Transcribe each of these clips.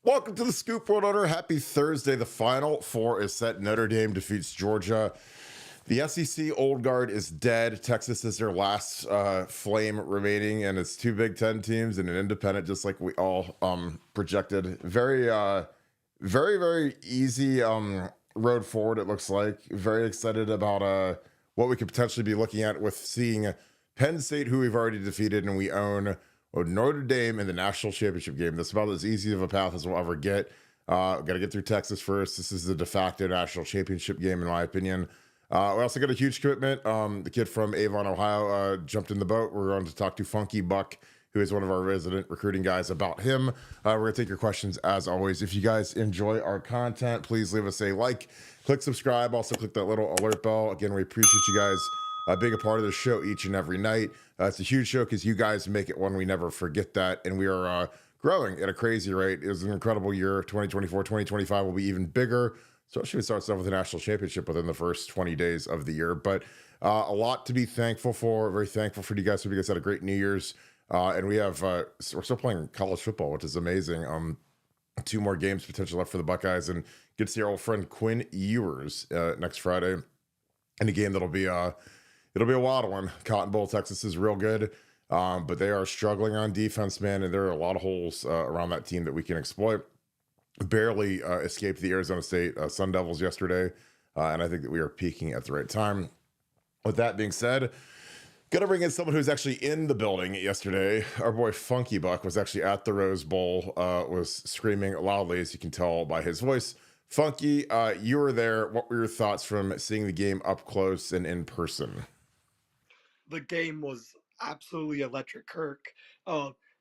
Welcome to the Scoop World Order. Happy Thursday. The Final Four is set. Notre Dame defeats Georgia. The SEC old guard is dead. Texas is their last flame remaining, and it's two Big Ten teams and an independent, just like we all projected. Very easy road forward, it looks like. Very excited about what we could potentially be looking at with seeing Penn State, who we've already defeated, and we own Notre Dame in the national championship game. That's about as easy of a path as we'll ever get. Got to get through Texas first. This is the de facto national championship game, in my opinion. We also got a huge commitment. The kid from Avon, Ohio, jumped in the boat. We're going to talk to Funky Buck, who is one of our resident recruiting guys, about him. We're going to take your questions as always. If you guys enjoy our content, please leave us a like, click subscribe. Also, click that little alert bell. Again, we appreciate you guys being a part of the show each and every night. It's a huge show because you guys make it one. We never forget that. And we are growing at a crazy rate. It was an incredible year. 2024, 2025 will be even bigger. Especially if it starts off with a national championship within the first 20 days of the year. But a lot to be thankful for. Very thankful for you guys. Hope you guys had a great New Year's. And we have, we're still playing college football, which is amazing. Two more games potentially left for the Buckeyes. And get to see our old friend Quinn Ewers next Friday in a game that'll be it'll be a wild one. Cotton Bowl, Texas is real good, but they are struggling on defense, man, and there are a lot of holes around that team that we can exploit. Barely escaped the Arizona State Sun Devils yesterday, and I think that we are peaking at the right time. With that being said, gonna bring in someone who's actually in the building yesterday. Our boy Funky Buck was actually at the Rose Bowl, was screaming loudly, as you can tell by his voice. Funky, you were there. What were your thoughts from seeing the game up close and in person? The game was absolutely electric, Kirk.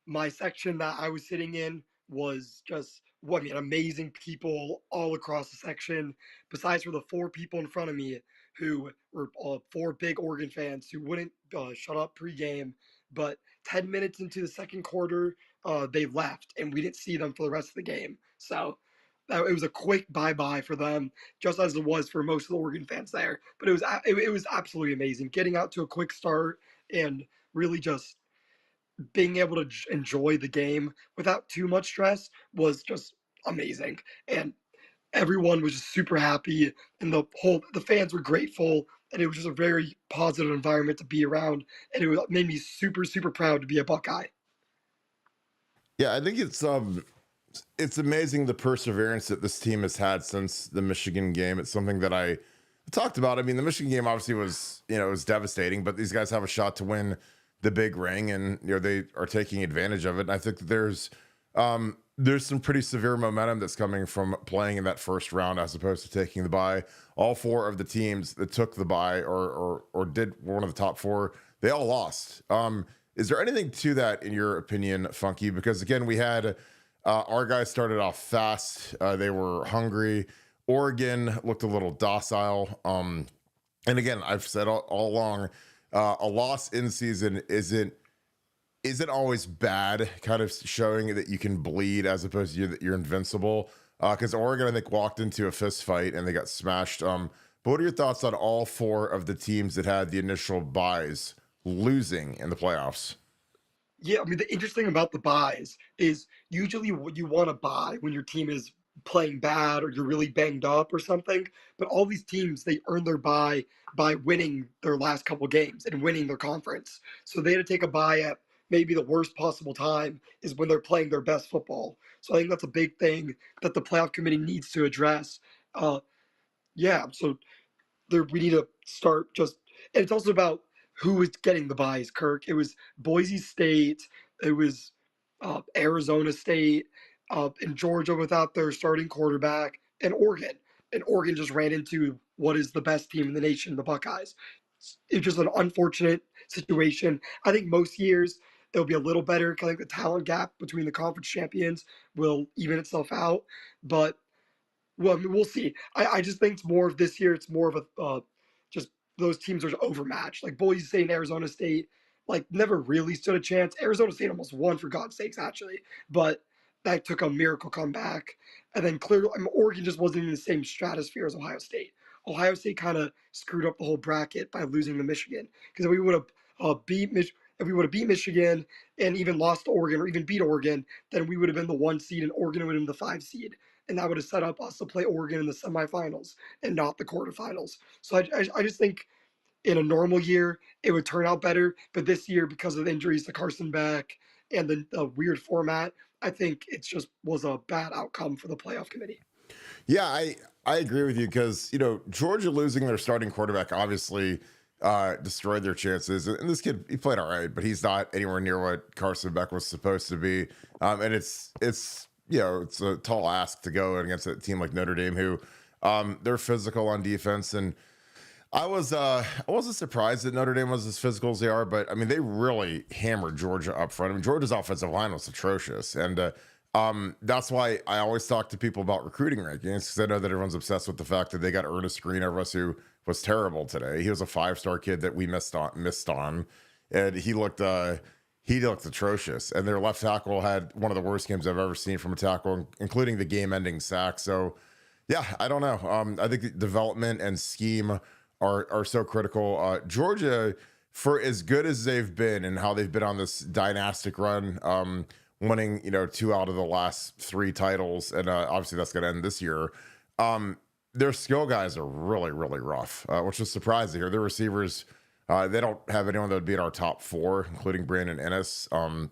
My section that I was sitting in was just, well, I mean, amazing people all across the section. Besides for the four people in front of me who were four big Oregon fans who wouldn't shut up pregame, but 10 minutes into the second quarter, they left and we didn't see them for the rest of the game. So it was a quick bye bye for them, just as it was for most of the Oregon fans there. But it was absolutely amazing getting out to a quick start and really just being able to enjoy the game without too much stress was just amazing. And everyone was just super happy, and the fans were grateful, and it was just a very positive environment to be around, and made me super proud to be a Buckeye. Yeah, I think it's amazing the perseverance that this team has had since the Michigan game. It's something that I talked about. I mean, the Michigan game obviously was, it was devastating, but these guys have a shot to win the big ring, and they are taking advantage of it. And I think that there's some pretty severe momentum that's coming from playing in that first round as opposed to taking the bye. All four of the teams that took the bye or did one of the top four, they all lost. Is there anything to that in your opinion, Funky? Because again, we had our guys started off fast. They were hungry. Oregon looked a little docile. And again, I've said all along, a loss in season isn't always bad, kind of showing that you can bleed as opposed to that you're invincible. Because Oregon, I think, walked into a fist fight and they got smashed. But what are your thoughts on all four of the teams that had the initial buys losing in the playoffs? Yeah, I mean, the interesting about the buys is usually what you want to buy when your team is playing bad or you're really banged up or something. But all these teams, they earn their buy by winning their last couple games and winning their conference. So they had to take a buy at maybe the worst possible time is when they're playing their best football. So I think that's a big thing that the playoff committee needs to address. Uh, yeah, so we need to start just, and it's also about who was getting the buys, Kirk. It was Boise State, it was Arizona State, and Georgia without their starting quarterback, and Oregon. And Oregon just ran into what is the best team in the nation, the Buckeyes. It's just an unfortunate situation. I think most years it'll be a little better. I think the talent gap between the conference champions will even itself out. But well, I mean, we'll see. I just think it's more of this year. It's more of a just those teams are overmatched. Like Boise State and Arizona State, like never really stood a chance. Arizona State almost won for God's sakes, actually, but that took a miracle comeback. And then clearly, I mean, Oregon just wasn't in the same stratosphere as Ohio State. Ohio State kind of screwed up the whole bracket by losing to Michigan because we would have beat Michigan. if we would have beat Michigan and even lost to Oregon or even beat Oregon, then we would have been the 1 seed and Oregon would have been the 5 seed. And that would have set up us to play Oregon in the semifinals and not the quarterfinals. So I just think in a normal year, it would turn out better. But this year, because of the injuries to Carson Beck and the weird format, I think it just was a bad outcome for the playoff committee. Yeah, I agree with you because Georgia losing their starting quarterback obviously destroyed their chances. And this kid, he played all right, but he's not anywhere near what Carson Beck was supposed to be. And it's it's a tall ask to go against a team like Notre Dame, who they're physical on defense. And I wasn't surprised that Notre Dame was as physical as they are, but I mean they really hammered Georgia up front. I mean Georgia's offensive line was atrocious, and that's why I always talk to people about recruiting rankings because I know that everyone's obsessed with the fact that they got Ernest Greene over us, who was terrible today. He was a 5-star kid that we missed on, and he looked atrocious. And their left tackle had one of the worst games I've ever seen from a tackle, including the game-ending sack. So yeah, I don't know. I think the development and scheme are so critical. Georgia, for as good as they've been and how they've been on this dynastic run, winning 2 out of the last 3 titles, and obviously that's going to end this year. Their skill guys are really, really rough, which is surprising. Their receivers, they don't have anyone that would be in our top 4, including Brandon Ennis. But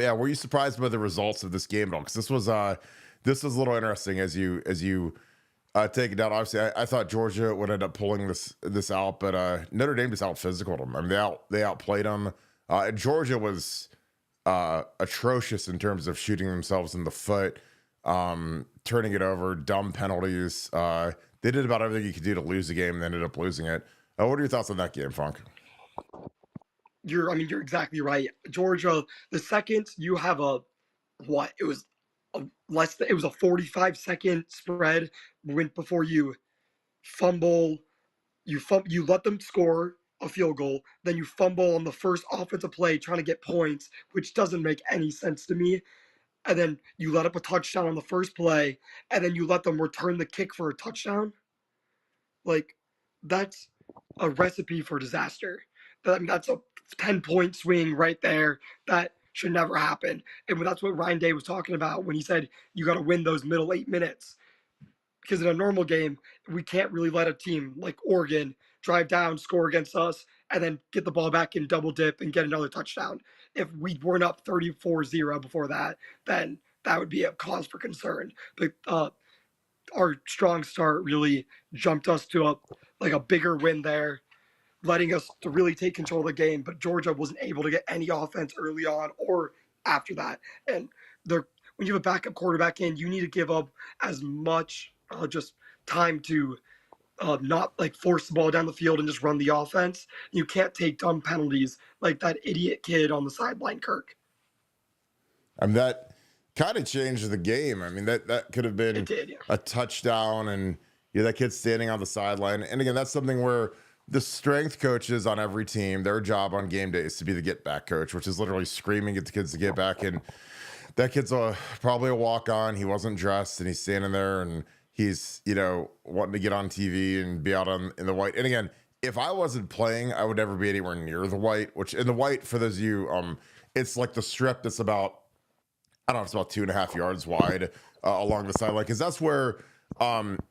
yeah, were you surprised by the results of this game at all? Because this was a little interesting as you take it down. Obviously, I thought Georgia would end up pulling this out, but Notre Dame just out physical them. I mean, they outplayed them. Georgia was atrocious in terms of shooting themselves in the foot, turning it over, dumb penalties. They did about everything you could do to lose the game and they ended up losing it. What are your thoughts on that game, Funk? You're exactly right. Georgia, the second you have it was it was a 45-second spread before you fumble, you let them score a field goal, then you fumble on the first offensive play trying to get points, which doesn't make any sense to me. And then you let up a touchdown on the first play, and then you let them return the kick for a touchdown. Like, that's a recipe for disaster. That's a 10-point swing right there. That should never happen. And that's what Ryan Day was talking about when he said you got to win those middle 8 minutes. Because in a normal game, we can't really let a team like Oregon drive down, score against us, and then get the ball back and double dip and get another touchdown. If we weren't up 34-0 before that, then that would be a cause for concern. But our strong start really jumped us to a bigger win there, letting us to really take control of the game. But Georgia wasn't able to get any offense early on or after that. And when you have a backup quarterback in, you need to give up as much just time to not force the ball down the field and just run the offense. You can't take dumb penalties like that idiot kid on the sideline, Kirk. I mean, that kind of changed the game. I mean, that could have been a touchdown, and that kid standing on the sideline. And again, that's something where the strength coaches on every team, their job on game day is to be the get back coach, which is literally screaming at the kids to get back. And that kid's probably a walk on. He wasn't dressed, and he's standing there, and he's wanting to get on TV and be out in the white. And again, if I wasn't playing, I would never be anywhere near the white. Which in the white, for those of you, it's like the strip that's about, I don't know, it's about 2.5 yards wide along the sideline, because that's where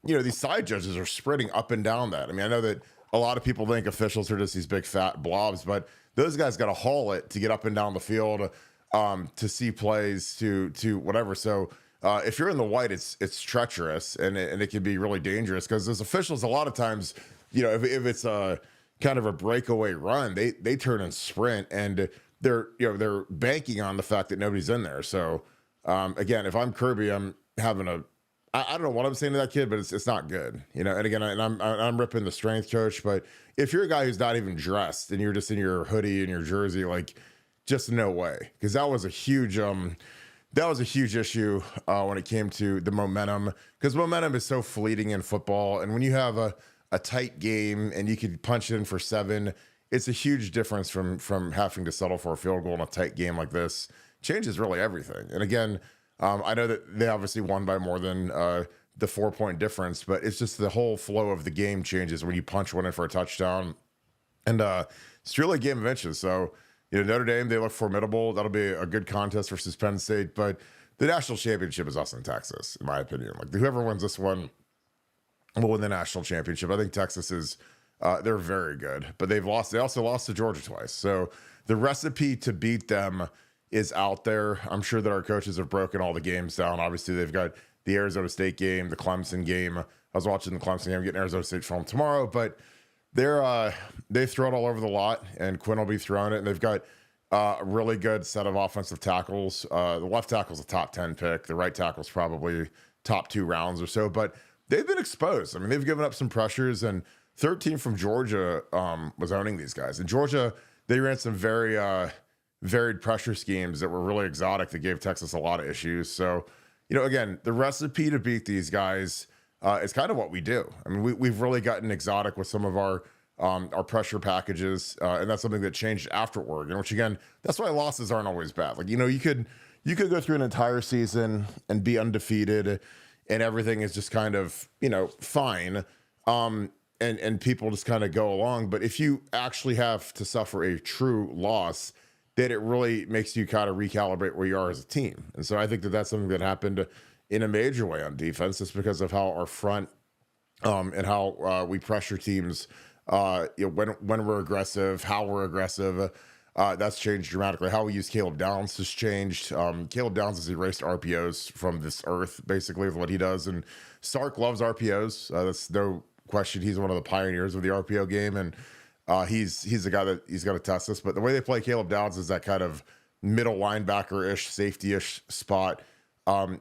these side judges are spreading up and down that. I mean, I know that a lot of people think officials are just these big fat blobs, but those guys got to haul it to get up and down the field to see plays to whatever. So if you're in the white, it's treacherous and it can be really dangerous, because those officials a lot of times, if it's a kind of a breakaway run, they turn and sprint, and they're banking on the fact that nobody's in there. So again, if I'm Kirby, I'm having I don't know what I'm saying to that kid, but it's not good, And again, I'm ripping the strength coach, but if you're a guy who's not even dressed and you're just in your hoodie and your jersey, just no way, because that was a huge issue when it came to the momentum, because momentum is so fleeting in football, and when you have a tight game and you could punch in for 7, it's a huge difference from having to settle for a field goal in a tight game like this. Changes really everything. And again, I know that they obviously won by more than the 4-point difference, but it's just the whole flow of the game changes when you punch one in for a touchdown, and it's really a game of inches. So Notre Dame, they look formidable. That'll be a good contest versus Penn State, but the national championship is us in Texas, in my opinion. Like whoever wins this one will win the national championship. I think Texas is they're very good, but they've lost. They also lost to Georgia twice. So the recipe to beat them is out there. I'm sure that our coaches have broken all the games down. Obviously, they've got the Arizona State game, the Clemson game. I was watching the Clemson game, getting Arizona State film tomorrow, but they throw it all over the lot, and Quinn will be throwing it. And they've got a really good set of offensive tackles. The left tackle's a top 10 pick. The right tackle's probably top 2 rounds or so, but they've been exposed. I mean, they've given up some pressures, and 13 from Georgia was owning these guys. In Georgia, they ran some very varied pressure schemes that were really exotic that gave Texas a lot of issues. So, again, the recipe to beat these guys is kind of what we do. I mean, we've really gotten exotic with some of our pressure packages, and that's something that changed after Oregon, which again, that's why losses aren't always bad. Like, you could go through an entire season and be undefeated and everything is just kind of, fine. And people just kind of go along. But if you actually have to suffer a true loss, then it really makes you kind of recalibrate where you are as a team. And so I think that that's something that happened in a major way on defense, just because of how our front and how we pressure teams, when we're aggressive, how we're aggressive. That's changed dramatically. How we use Caleb Downs has changed. Caleb Downs has erased RPOs from this earth, basically, with what he does. And Sark loves RPOs. That's no question. He's one of the pioneers of the RPO game, and he's the guy that he's got to test this. But the way they play Caleb Downs is that kind of middle linebacker-ish, safety-ish spot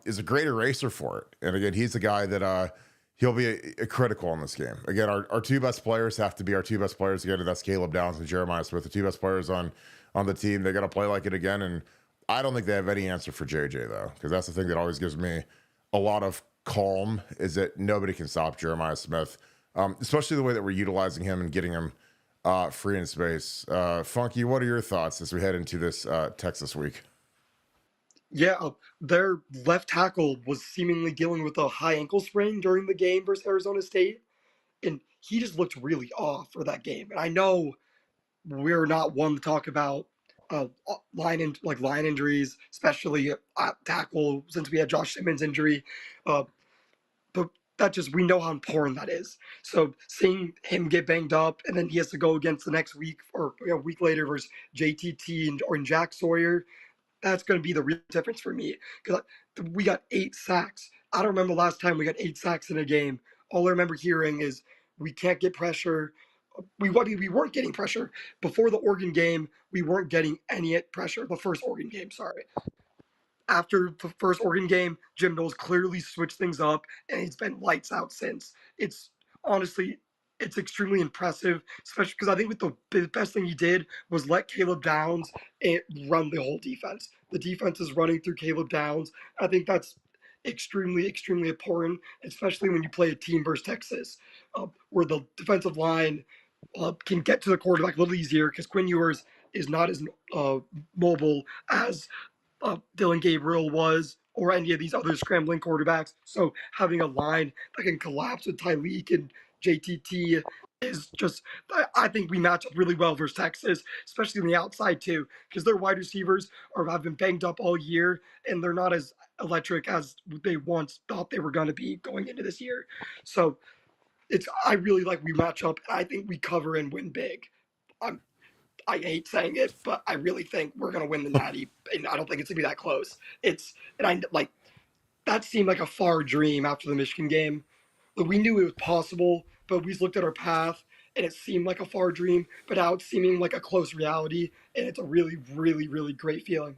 is a great eraser for it. And again, he's the guy that he'll be a critical in this game. Again, our 2 best players have to be our 2 best players again, and that's Caleb Downs and Jeremiah Smith, the 2 best players on the team. They got to play like it again, and I don't think they have any answer for JJ, though, because that's the thing that always gives me a lot of calm, is that nobody can stop Jeremiah Smith, especially the way that we're utilizing him and getting him free in space. Funky, what are your thoughts as we head into this Texas week? Yeah, their left tackle was seemingly dealing with a high ankle sprain during the game versus Arizona State, and he just looked really off for that game. And I know we're not one to talk about line injuries, especially at tackle, since we had Josh Simmons' injury. But that just, we know how important that is. So seeing him get banged up, and then he has to go against the next week or a week later versus JTT or Jack Sawyer, that's going to be the real difference for me, because we got 8 sacks. I don't remember the last time we got 8 sacks in a game. All I remember hearing is we can't get pressure. We weren't getting pressure before the Oregon game. We weren't getting any pressure. The first Oregon game, sorry. After the first Oregon game, Jim Knowles clearly switched things up, and it's been lights out since. It's honestly, it's extremely impressive, especially because I think the best thing he did was let Caleb Downs run the whole defense. The defense is running through Caleb Downs. I think that's extremely, extremely important, especially when you play a team versus Texas, where the defensive line can get to the quarterback a little easier, because Quinn Ewers is not as mobile as Dylan Gabriel was, or any of these other scrambling quarterbacks. So having a line that can collapse with Tyreek and JTT is just, I think we match up really well versus Texas, especially on the outside too, because their wide receivers have been banged up all year, and they're not as electric as they once thought they were going to be going into this year. So I really like we match up, and I think we cover and win big. I hate saying it, but I really think we're going to win the Natty, and I don't think it's going to be that close. That seemed like a far dream after the Michigan game. Like, we knew it was possible, but we just looked at our path, and it seemed like a far dream, but now it's seeming like a close reality, and it's a really, really, really great feeling.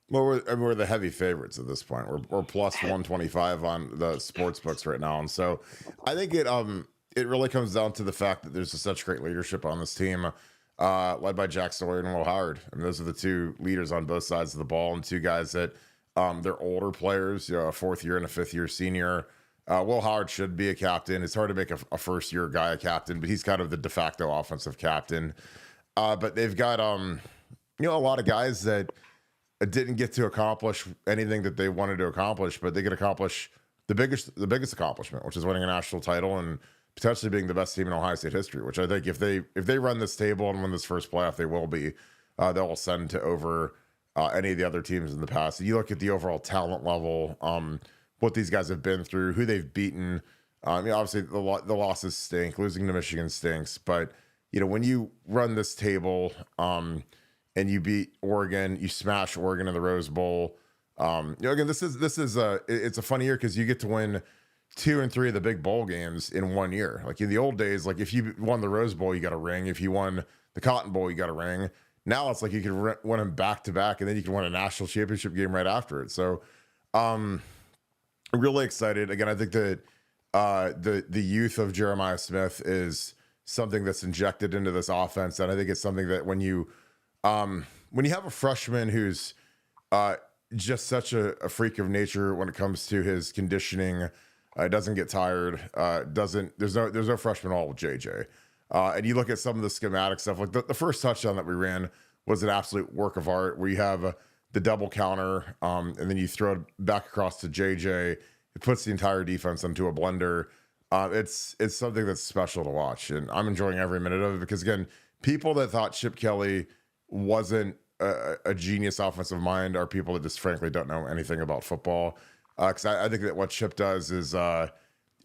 Well, we're the heavy favorites at this point. We're plus 125 on the sports books right now, and so I think it really comes down to the fact that there's such great leadership on this team, led by Jack Sawyer and Will Howard. I mean, those are the 2 leaders on both sides of the ball, and 2 guys that they're older players, a 4th year and a 5th year senior. Will Howard should be a captain. It's hard to make a first year guy a captain, but he's kind of the de facto offensive captain. But they've got a lot of guys that didn't get to accomplish anything that they wanted to accomplish, but they could accomplish the biggest accomplishment, which is winning a national title and potentially being the best team in Ohio State history, which I think if they run this table and win this first playoff, they will be. they'll ascend to over any of the other teams in the past. And you look at the overall talent level, what these guys have been through, who they've beaten. Obviously the losses stink. Losing to Michigan stinks, but when you run this table, and you beat Oregon, you smash Oregon in the Rose Bowl. Again, this is it's a funny year because you get to win 2 and 3 of the big bowl games in 1 year. Like in the old days, like if you won the Rose Bowl, you got a ring. If you won the Cotton Bowl, you got a ring. Now it's like you can win them back to back, and then you can win a national championship game right after it. So, really excited. Again, I think that the youth of Jeremiah Smith is something that's injected into this offense, and I think it's something that when you have a freshman who's just such a freak of nature when it comes to his conditioning, doesn't get tired, there's no freshman all with JJ. And you look at some of the schematic stuff, like the first touchdown that we ran was an absolute work of art where you have the double counter, and then you throw it back across to JJ. It puts the entire defense into a blender. It's something that's special to watch, and I'm enjoying every minute of it because, again, people that thought Chip Kelly wasn't a genius offensive mind are people that just frankly don't know anything about football. Because I think that what Chip does is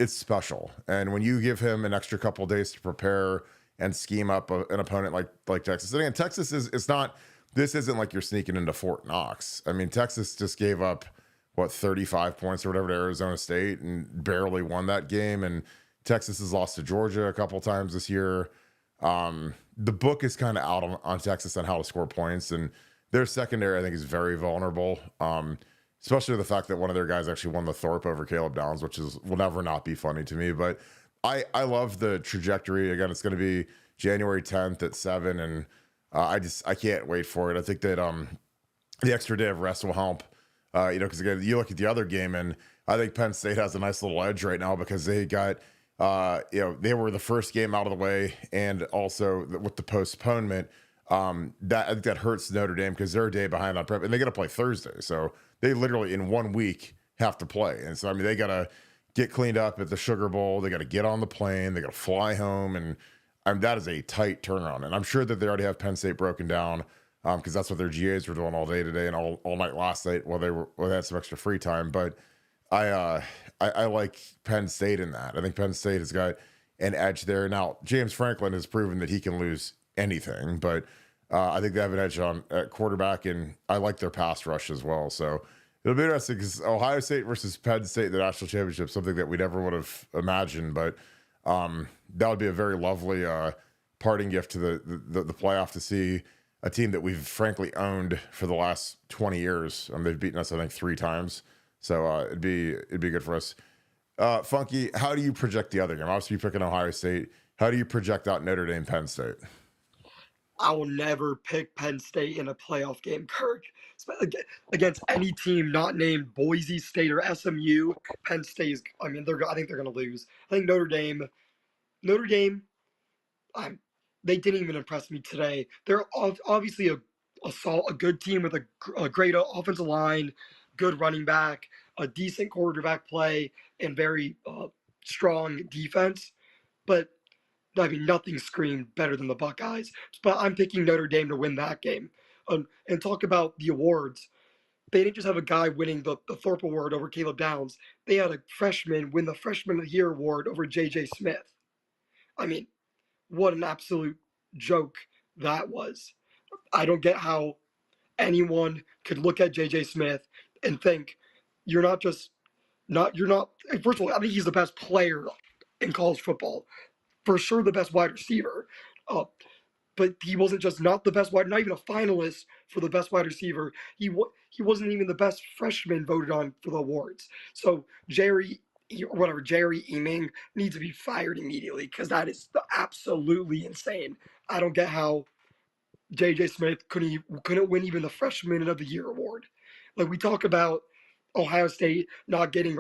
it's special, and when you give him an extra couple of days to prepare and scheme up an opponent like Texas, and again, Texas it's not. This isn't like you're sneaking into Fort Knox. I mean, Texas just gave up 35 points or whatever to Arizona State and barely won that game. And Texas has lost to Georgia a couple times this year. The book is kind of out on Texas on how to score points, and their secondary I think is very vulnerable. Especially the fact that one of their guys actually won the Thorpe over Caleb Downs, which will never not be funny to me. But I love the trajectory. Again, it's going to be January 10th at 7, and I can't wait for it. I think that the extra day of rest will help. Because again, you look at the other game, and I think Penn State has a nice little edge right now because they got, they were the first game out of the way, and also with the postponement, that I think that hurts Notre Dame because they're a day behind on prep, and they got to play Thursday, so they literally in 1 week have to play, and so they got to get cleaned up at the Sugar Bowl, they got to get on the plane, they got to fly home, and that is a tight turnaround, and I'm sure that they already have Penn State broken down. Because that's what their GAs were doing all day today and all night last night while they had some extra free time. But I like Penn State in that. I think Penn State has got an edge there. Now, James Franklin has proven that he can lose anything, but I think they have an edge at quarterback, and I like their pass rush as well. So it'll be interesting because Ohio State versus Penn State in the national championship, something that we never would have imagined, but that would be a very lovely parting gift to the playoff to see a team that we've frankly owned for the last 20 years. They've beaten us, I think, 3 times. So it'd be good for us. Funky, how do you project the other game? Obviously, you're picking Ohio State. How do you project out Notre Dame, Penn State? I will never pick Penn State in a playoff game, Kirk. Against any team not named Boise State or SMU, Penn State is. I think they're going to lose. I think Notre Dame. They didn't even impress me today. They're obviously a good team with a great offensive line, good running back, a decent quarterback play, and very strong defense. But nothing screamed better than the Buckeyes. But I'm picking Notre Dame to win that game. And talk about the awards. They didn't just have a guy winning the Thorpe Award over Caleb Downs. They had a freshman win the Freshman of the Year award over J.J. Smith. I mean, what an absolute joke that was. I don't get how anyone could look at JJ Smith and think you're not first of all, I think he's the best player in college football. For sure the best wide receiver. But he wasn't just not the best not even a finalist for the best wide receiver. He wasn't even the best freshman voted on for the awards. So Jerry Eming needs to be fired immediately because that is absolutely insane. I don't get how J.J. Smith couldn't win even the Freshman of the Year award. Like we talk about Ohio State not getting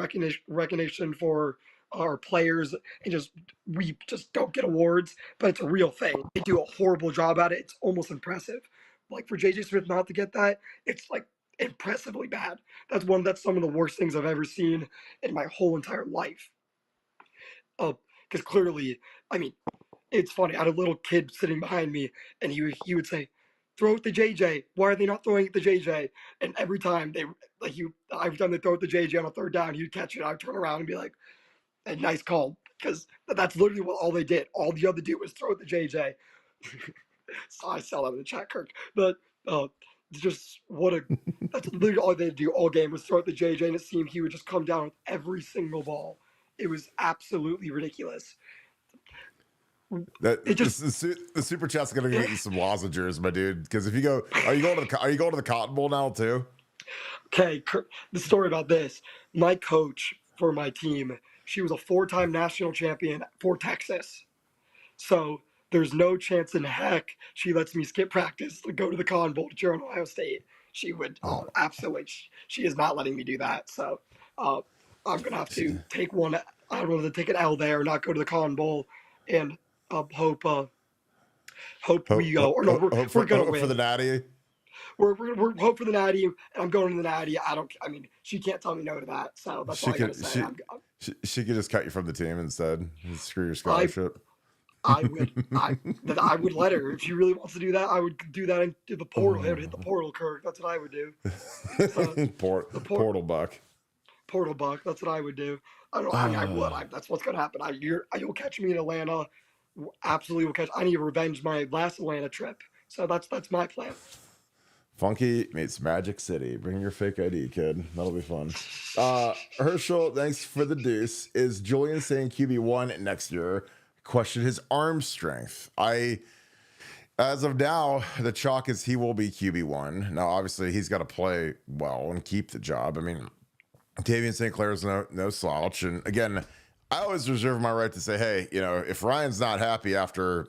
recognition for our players and we just don't get awards, but it's a real thing. They do a horrible job at it. It's almost impressive. Like for J.J. Smith not to get that, it's like impressively bad. That's some of the worst things I've ever seen in my whole entire life. Because clearly, it's funny. I had a little kid sitting behind me, and he would say, throw it to JJ. Why are they not throwing it to JJ? And every time every time they throw it to JJ on a third down, he'd catch it. I'd turn around and be like, a nice call. Because that's literally all they did. All the other do was throw it to JJ. So I sell that in the chat, Kirk. But just that's literally all they do all game was throw it to JJ, and it seemed he would just come down with every single ball. It was absolutely ridiculous. The super chat's gonna get you some lozenges, my dude. Because if you go, are you going to the Cotton Bowl now too? Okay, the story about this. My coach for my team, she was a 4-time national champion for Texas. So there's no chance in heck she lets me skip practice to go to the Cotton Bowl to cheer on Ohio State. She would absolutely. She is not letting me do that. So I'm gonna have to take one. I don't know to take an L there, not go to the Cotton Bowl, and hope we go. Or no, we're gonna win for the Natty. We're hope for the Natty, and I'm going to the Natty. I mean, she can't tell me no to that. So that's all I gotta say. She could just cut you from the team instead. Screw your scholarship. I would let her if she really wants to do that. I would do that into the portal. I would hit the portal, Kirk. That's what I would do. Portal Buck. Portal Buck. That's what I would do. I don't know. I would. That's what's gonna happen. You'll catch me in Atlanta. Absolutely, will catch. I need to revenge my last Atlanta trip. So that's my plan. Funky meets Magic City. Bring your fake ID, kid. That'll be fun. Herschel, thanks for the deuce. Is Julian saying QB1 next year? Question his arm strength. As of now, the chalk is he will be QB1. Now, obviously, he's got to play well and keep the job. I mean, Tavian St. Clair's no slouch. And again, I always reserve my right to say, hey, if Ryan's not happy after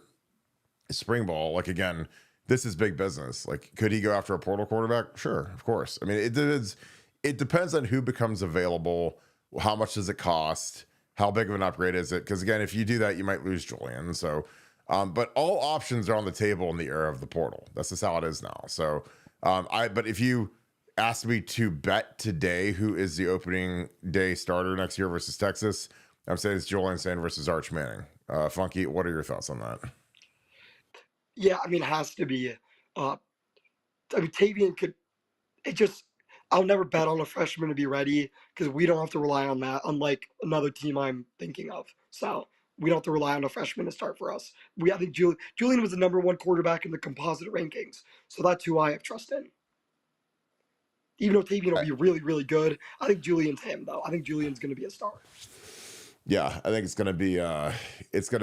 spring ball, like, again, this is big business. Like, could he go after a portal quarterback? Sure, of course. I mean, it depends on who becomes available. How much does it cost? How big of an upgrade is it? Because again, if you do that, you might lose Julian. So, but all options are on the table in the era of the portal. That's just how it is now. So, but if you ask me to bet today who is the opening day starter next year versus Texas, I'm saying it's Julian Sand versus Arch Manning. Funky, what are your thoughts on that? Yeah, I mean, it has to be. Tavian could. I'll never bet on a freshman to be ready because we don't have to rely on that, unlike another team I'm thinking of. So we don't have to rely on a freshman to start for us. I think Julian was the #1 quarterback in the composite rankings, so that's who I have trust in. Even though Tavian will be really, really good, I think Julian's him though. I think Julian's going to be a star. Yeah, I think it's going to be, but it's going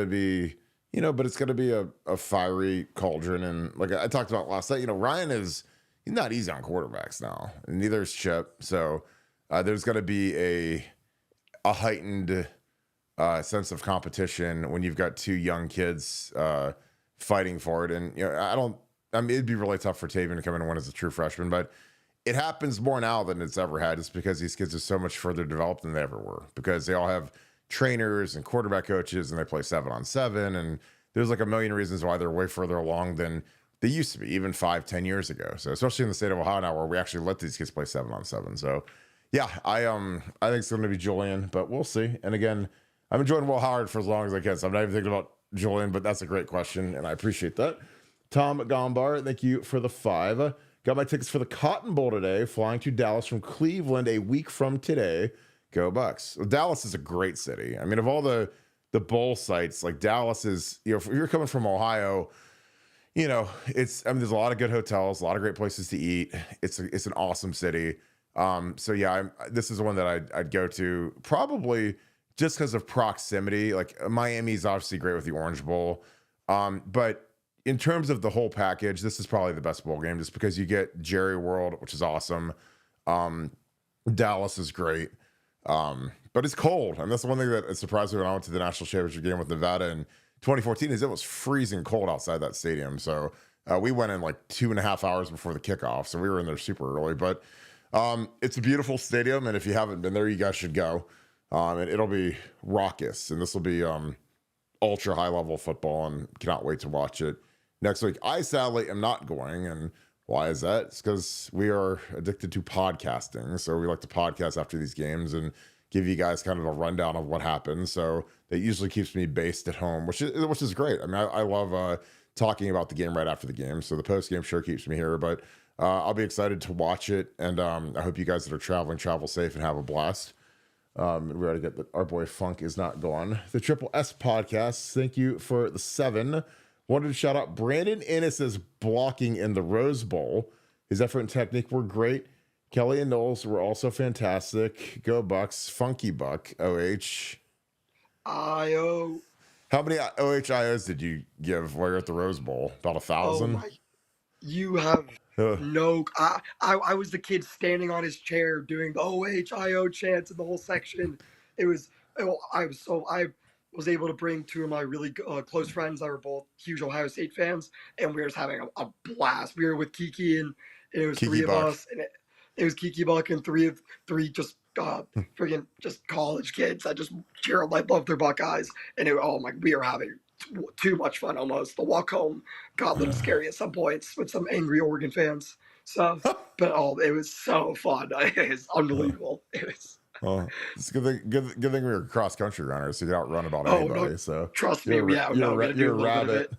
to be a fiery cauldron. And like I talked about last night, Ryan he's not easy on quarterbacks now, and neither is Chip. So there's going to be a heightened sense of competition when you've got two young kids fighting for it. And it'd be really tough for Tavian to come in and win as a true freshman, but it happens more now than it's ever had, just because these kids are so much further developed than they ever were, because they all have trainers and quarterback coaches, and they play 7-on-7, and there's like a million reasons why they're way further along than they used to be even 5-10 years ago. So especially in the state of Ohio now, where we actually let these kids play 7-on-7. So yeah, I think it's going to be Julian, but we'll see. And again, I'm enjoying Will Howard for as long as I can, so I'm not even thinking about Julian, but that's a great question, and I appreciate that. Tom Gombar, thank you for the 5. Got my tickets for the Cotton Bowl today, flying to Dallas from Cleveland a week from today. Go Bucks. Well, Dallas is a great city. I mean, of all the bowl sites, like Dallas is, if you're coming from Ohio, there's a lot of good hotels, a lot of great places to eat. It's an awesome city. So yeah, this is the one that I'd go to, probably just because of proximity. Like Miami's obviously great with the Orange Bowl. But in terms of the whole package, this is probably the best bowl game, just because you get Jerry World, which is awesome. Dallas is great. But it's cold. And that's the one thing that surprised me when I went to the national championship game with Nevada in 2014, is it was freezing cold outside that stadium. So we went in like 2.5 hours before the kickoff. So we were in there super early, but it's a beautiful stadium. And if you haven't been there, you guys should go. And it'll be raucous, and this will be ultra high level football, and cannot wait to watch it next week. I sadly am not going. And why is that? It's because we are addicted to podcasting. So we like to podcast after these games and give you guys kind of a rundown of what happened. So that usually keeps me based at home, which is great. I mean, I love talking about the game right after the game. So the post game show keeps me here, but I'll be excited to watch it. And I hope you guys that are traveling travel safe and have a blast. We already get that our boy Funk is not gone. The Triple S podcast. Thank you for the 7. Wanted to shout out Brandon Ennis's blocking in the Rose Bowl. His effort and technique were great. Kelly and Knowles were also fantastic. Go Bucks. Funky Buck. OH. IO. How many OHIOs did you give while you're at the Rose Bowl? About 1,000? Oh my! You have no. I was the kid standing on his chair doing the OHIO chants in the whole section. It was. I was able to bring 2 of my really close friends that were both huge Ohio State fans, and we were just having a blast. We were with Kiki, and it was Kiki 3 Buck. of us, and it was Kiki Buck and three just freaking just college kids that just cheer up. I love their Buckeyes, and we are having too much fun almost. The walk home got a little scary at some points with some angry Oregon fans. So, but it was so fun. It was unbelievable. It was. It's a good thing we were cross country runners, so you could outrun about anybody. No, so trust me, you're a rabbit.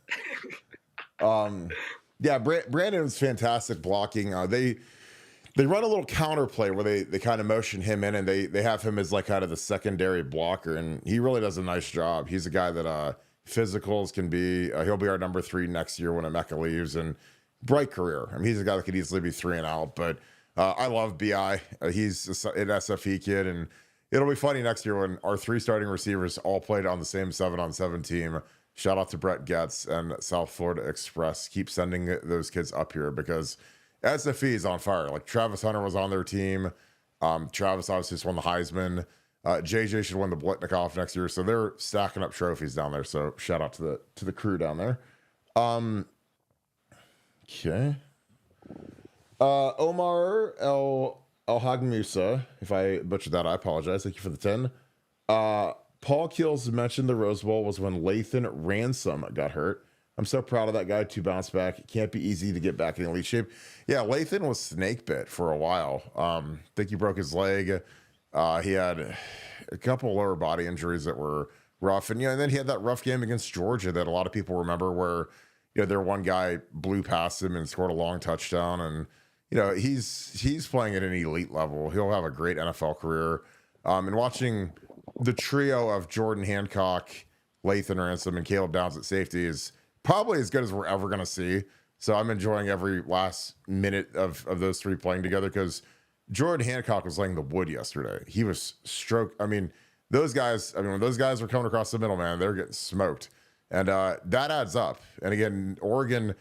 Yeah, Brandon was fantastic blocking. They run a little counter play where they kind of motion him in, and they have him as like kind of the secondary blocker, and he really does a nice job. He's a guy that physicals can be. He'll be our number 3 next year when Emeka leaves, and bright career. I mean, he's a guy that could easily be 3 and out, but I love Bi. He's an SFE kid, and it'll be funny next year when our 3 starting receivers all played on the same 7-on-7 team. Shout out to Brett Getz and South Florida Express. Keep sending those kids up here because SFE is on fire. Like Travis Hunter was on their team. Travis obviously just won the Heisman. JJ should win the Blitnikoff next year. So they're stacking up trophies down there. So shout out to the crew down there. Okay. Omar El Hagmusa, if I butchered that, I apologize. Thank you for the 10. Paul Keels mentioned the Rose Bowl was when Lathan Ransom got hurt. I'm so proud of that guy to bounce back. It can't be easy to get back in elite shape. Yeah, Lathan was snake bit for a while. I think he broke his leg. He had a couple lower body injuries that were rough. And, and then he had that rough game against Georgia that a lot of people remember where, their one guy blew past him and scored a long touchdown. And, he's playing at an elite level. He'll have a great NFL career. And watching the trio of Jordan Hancock, Lathan Ransom, and Caleb Downs at safety is probably as good as we're ever going to see. So I'm enjoying every last minute of those 3 playing together because Jordan Hancock was laying the wood yesterday. He was stroked. I mean, when those guys were coming across the middle, man, they're getting smoked. And that adds up. And again, Oregon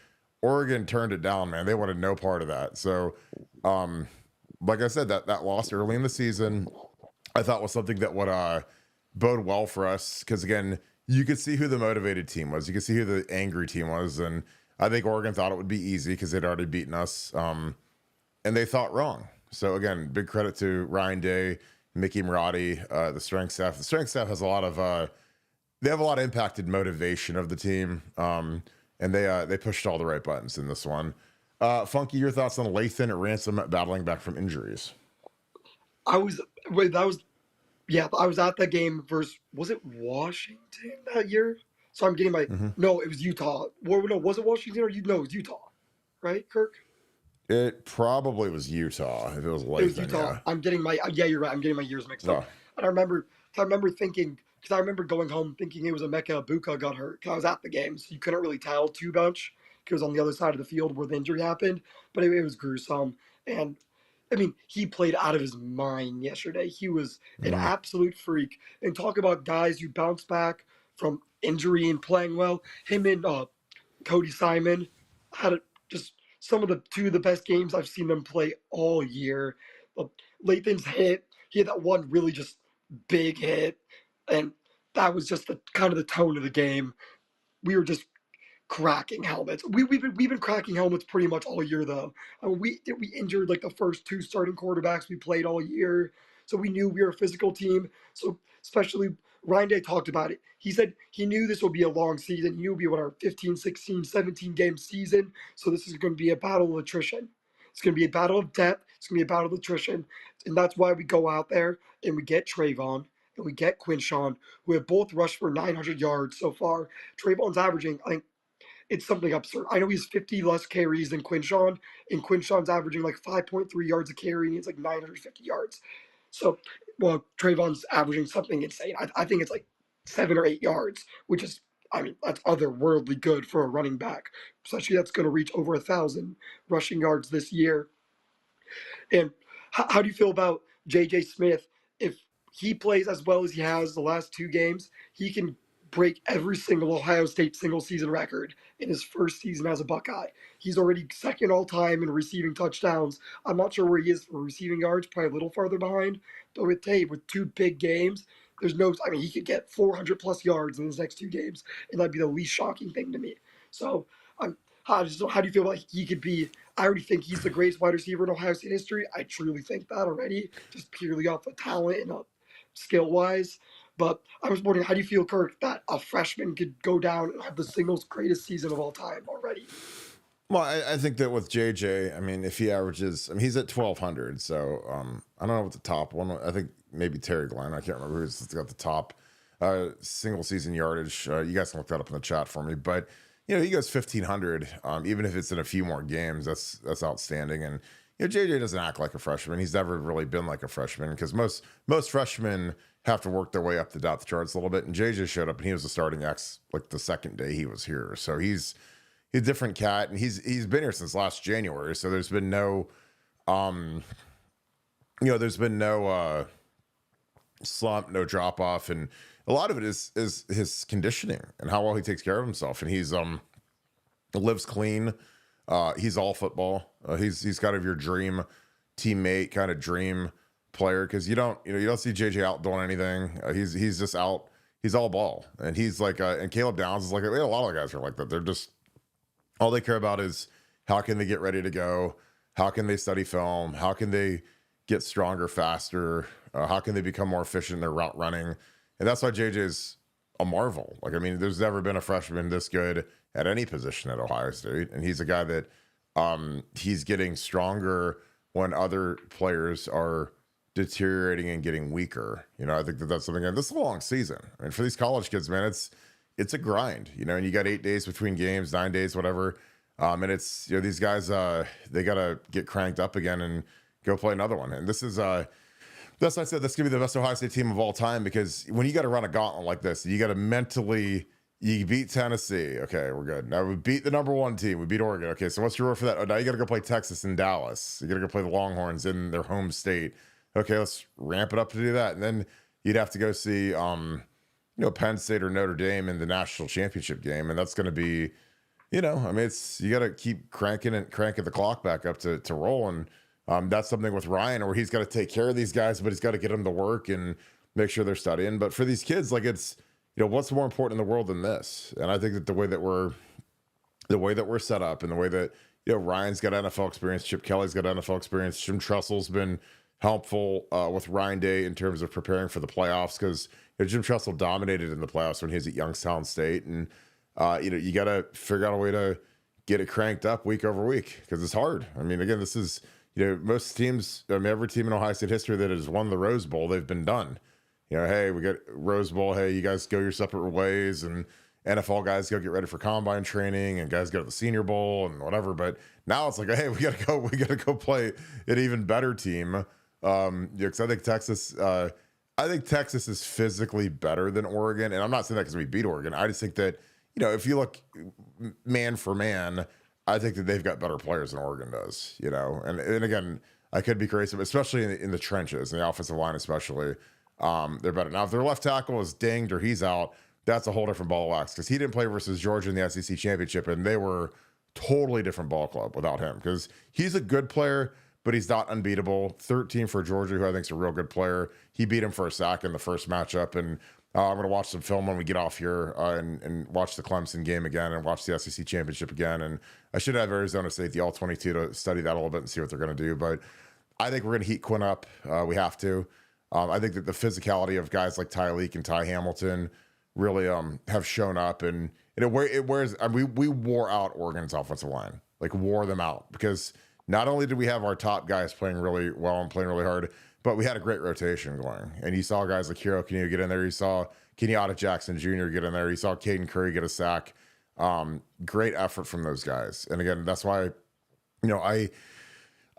turned it down, man. They wanted no part of that. So, like I said, that loss early in the season, I thought was something that would bode well for us. Because again, you could see who the motivated team was. You could see who the angry team was. And I think Oregon thought it would be easy because they'd already beaten us. And they thought wrong. So again, big credit to Ryan Day, Mickey Marotti, the strength staff. The strength staff has a lot of they have a lot of impacted motivation of the team. And they pushed all the right buttons in this one. Funky, your thoughts on Lathan Ransom battling back from injuries? I was at that game versus, was it Washington that year? So I'm getting no, it was Utah. Well, no, was it Washington or no, it was Utah, right, Kirk? It probably was Utah. If it was Lathan, it was Utah. Yeah. I'm getting you're right. I'm getting my years mixed up. And I remember thinking, because I remember going home thinking it was Emeka Egbuka got hurt. Because I was at the game, so you couldn't really tell too much. Because it was on the other side of the field where the injury happened. But it was gruesome. And I mean, he played out of his mind yesterday. He was an absolute freak. And talk about guys who bounce back from injury and playing well. Him and Cody Simon had just some of the 2 of the best games I've seen them play all year. Lathan's hit, he had that one really just big hit, and that was just the kind of the tone of the game. We were just cracking helmets. We've been cracking helmets pretty much all year though. I mean, we injured like the first 2 starting quarterbacks we played all year, so we knew we were a physical team. So especially Ryan Day talked about it. He said he knew this would be a long season. He knew it would be what, our 15, 16, 17 game season. So this is going to be a battle of attrition. It's going to be a battle of depth. It's going to be a battle of attrition. And that's why we go out there and we get Trayvon and we get Quinshawn, who have both rushed for 900 yards so far. Trayvon's averaging, I think, it's something absurd. I know he's 50 less carries than Quinshawn, and Quinshawn's averaging like 5.3 yards a carry, and it's like 950 yards. So, well, Trayvon's averaging something insane. I think it's like 7 or 8 yards, which is, I mean, that's otherworldly good for a running back, especially that's going to reach over 1,000 rushing yards this year. And how do you feel about J.J. Smith? If he plays as well as he has the last 2 games, he can break every single Ohio State single season record in his first season as a Buckeye. He's already second all time in receiving touchdowns. I'm not sure where he is for receiving yards, probably a little farther behind. But with Tate, with 2 big games, there's no, I mean, he could get 400 plus yards in his next 2 games, and that'd be the least shocking thing to me. So, how do you feel like he could be? I already think he's the greatest wide receiver in Ohio State history. I truly think that already, just purely off of talent and skill wise. But I was wondering, how do you feel, Kirk, that a freshman could go down and have the single greatest season of all time already? Well, I think that with JJ, I mean, if he averages, I mean, he's at 1,200. So I don't know what the top one, I think maybe Terry Glenn. I can't remember who's got the top single season yardage. You guys can look that up in the chat for me. But, he goes 1,500, even if it's in a few more games. That's outstanding. And, JJ doesn't act like a freshman. He's never really been like a freshman because most freshmen have to work their way up the depth charts a little bit. And JJ showed up and he was the starting X like the second day he was here. So he's a different cat, and he's been here since last January. So there's been no, slump, no drop off, and a lot of it is his conditioning and how well he takes care of himself. And he's lives clean. He's all football. He's kind of your dream teammate, kind of dream player, because you don't see JJ out doing anything. He's just out. He's all ball, and he's like, and Caleb Downs is like, a lot of guys are like that. They're just, all they care about is how can they get ready to go, how can they study film, how can they get stronger faster, how can they become more efficient in their route running, and that's why JJ's a marvel. Like, I mean, there's never been a freshman this good at any position at Ohio State, and he's a guy that he's getting stronger when other players are deteriorating and getting weaker. I think that's something. And this is a long season. I mean, for these college kids, man, it's a grind. And you got 8 days between games, 9 days, whatever. And it's these guys they gotta get cranked up again and go play another one. And this is that's why I said this could be the best Ohio State team of all time, because when you got to run a gauntlet like this, you got to mentally. You beat Tennessee. Okay, we're good. Now we beat the number 1 team. We beat Oregon. Okay, so what's your road for that? Oh, now you got to go play Texas and Dallas. You got to go play the Longhorns in their home state. Okay, let's ramp it up to do that. And then you'd have to go see, Penn State or Notre Dame in the national championship game. And that's going to be, I mean, you got to keep cranking the clock back up to roll. And that's something with Ryan where he's got to take care of these guys, but he's got to get them to work and make sure they're studying. But for these kids, like it's, what's more important in the world than this? And I think that the way that we're set up and the way that, Ryan's got NFL experience, Chip Kelly's got NFL experience, Jim Tressel's been helpful with Ryan Day in terms of preparing for the playoffs, because Jim Tressel dominated in the playoffs when he was at Youngstown State. And, you got to figure out a way to get it cranked up week over week, because it's hard. I mean, again, this is, most teams, every team in Ohio State history that has won the Rose Bowl, they've been done. Hey, we got Rose Bowl. Hey, you guys go your separate ways, and NFL guys go get ready for combine training, and guys go to the Senior Bowl and whatever. But now it's like, hey, we got to go play an even better team. Because I think Texas is physically better than Oregon, and I'm not saying that because we beat Oregon. I just think that if you look man for man, I think that they've got better players than Oregon does. And again, I could be crazy, but especially in the trenches, in the offensive line especially. They're better. Now, if their left tackle is dinged or he's out, that's a whole different ball of wax, because he didn't play versus Georgia in the SEC championship, and they were totally different ball club without him, because he's a good player, but he's not unbeatable. 13 for Georgia, who I think is a real good player. He beat him for a sack in the first matchup, and I'm going to watch some film when we get off here and watch the Clemson game again and watch the SEC championship again. And I should have Arizona State, the All-22, to study that a little bit and see what they're going to do. But I think we're going to heat Quinn up. We have to. I think that the physicality of guys like Ty Leak and Ty Hamilton really have shown up, and it wears. I mean, we wore out Oregon's offensive line, like wore them out, because not only did we have our top guys playing really well and playing really hard, but we had a great rotation going. And you saw guys like Hero Kanu get in there. You saw Kenyatta Jackson Jr. get in there. You saw Caden Curry get a sack. Great effort from those guys. And again, that's why,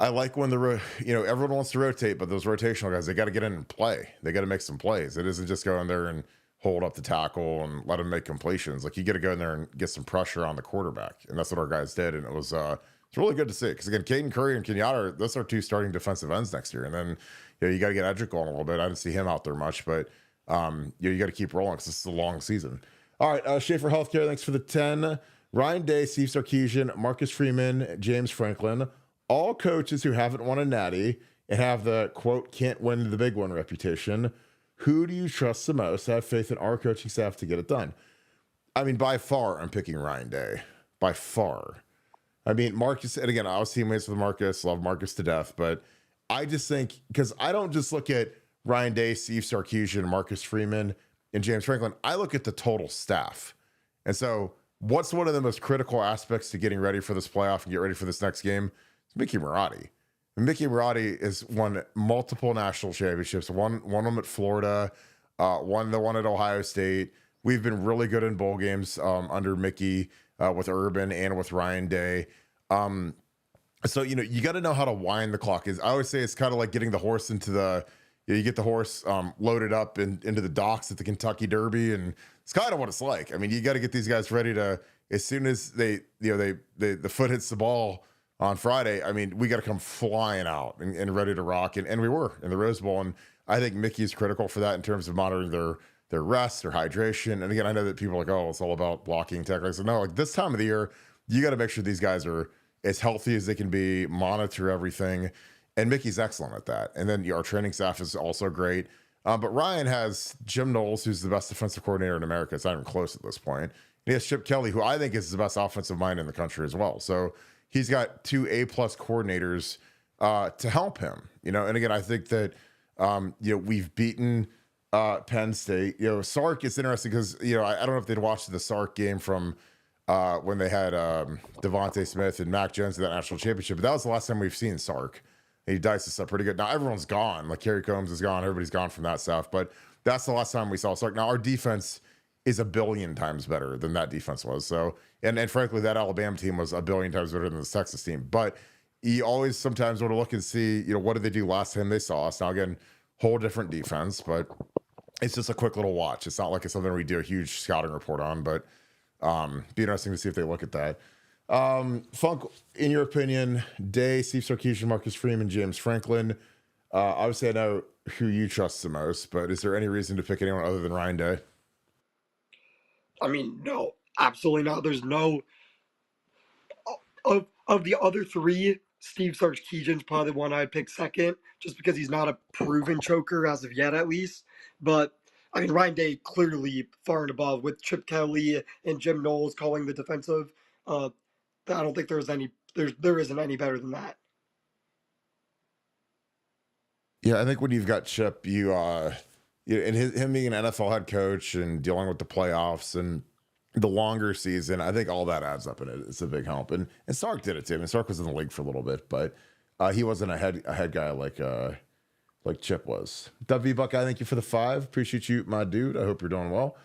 I like when everyone wants to rotate, but those rotational guys, they got to get in and play. They got to make some plays. It isn't just go in there and hold up the tackle and let them make completions. Like, you got to go in there and get some pressure on the quarterback. And that's what our guys did. And it's really good to see. Because again, Caden Curry and Kenyatta, those are two starting defensive ends next year. And then, you got to get Edric going a little bit. I didn't see him out there much, but you got to keep rolling because this is a long season. All right, Schaefer Healthcare, thanks for the 10. Ryan Day, Steve Sarkisian, Marcus Freeman, James Franklin, all coaches who haven't won a natty and have the, quote, can't win the big one reputation. Who do you trust the most? Have faith in our coaching staff to get it done? I mean, by far, I'm picking Ryan Day. By far. I mean, Marcus, and again, I was teammates with Marcus, love Marcus to death, but I just think, because I don't just look at Ryan Day, Steve Sarkisian, Marcus Freeman, and James Franklin, I look at the total staff. And so, what's one of the most critical aspects to getting ready for this playoff and get ready for this next game? It's Mickey Marotti. And Mickey Marotti has won multiple national championships, won them at Florida, won the one at Ohio State. We've been really good in bowl games under Mickey with Urban and with Ryan Day. So, you got to know how to wind the clock. I always say it's kind of like getting the horse into you get the horse loaded up into the docks at the Kentucky Derby, and it's kind of what it's like. I mean, you got to get these guys ready to, as soon as the foot hits the ball on Friday, I mean, we got to come flying out and ready to rock, and we were in the Rose Bowl, and I think Mickey's critical for that in terms of monitoring their rest, their hydration. And again, I know that people are like, oh, it's all about blocking, tackling. So no, like this time of the year, you got to make sure these guys are as healthy as they can be, monitor everything. And Mickey's excellent at that. And then our training staff is also great. But Ryan has Jim Knowles, who's the best defensive coordinator in America. It's not even close at this point. And he has Chip Kelly, who I think is the best offensive mind in the country as well. So he's got 2 A+ coordinators to help him. And again, I think that we've beaten Penn State. Sark is interesting because I don't know if they'd watched the Sark game from when they had Devontae Smith and Mac Jones in that national championship, but that was the last time we've seen Sark. He diced us up pretty good. Now everyone's gone. Like Kerry Combs is gone. Everybody's gone from that stuff. But that's the last time we saw Sark. Now our defense is a billion times better than that defense was. So, and frankly, that Alabama team was a billion times better than the Texas team. But you always sometimes want to look and see, what did they do last time they saw us? Now again, whole different defense, but it's just a quick little watch. It's not like it's something we do a huge scouting report on, but be interesting to see if they look at that. Funk, in your opinion, Day, Steve Sarkisian, Marcus Freeman, James Franklin. Obviously, I know who you trust the most, but is there any reason to pick anyone other than Ryan Day? I mean, no, absolutely not. There's no of the other 3. Steve Sarkisian's probably the one I'd pick second, just because he's not a proven choker as of yet, at least. But I mean, Ryan Day clearly far and above with Chip Kelly and Jim Knowles calling the defensive. I don't think there isn't any better than that. Yeah, I think when you've got Chip, and him being an NFL head coach and dealing with the playoffs and the longer season, I think all that adds up, and it's a big help. And Sark did it too. I mean, Sark was in the league for a little bit, but he wasn't a head guy like Chip was. W Buckeye, thank you for the 5. Appreciate you, my dude. I hope you're doing well.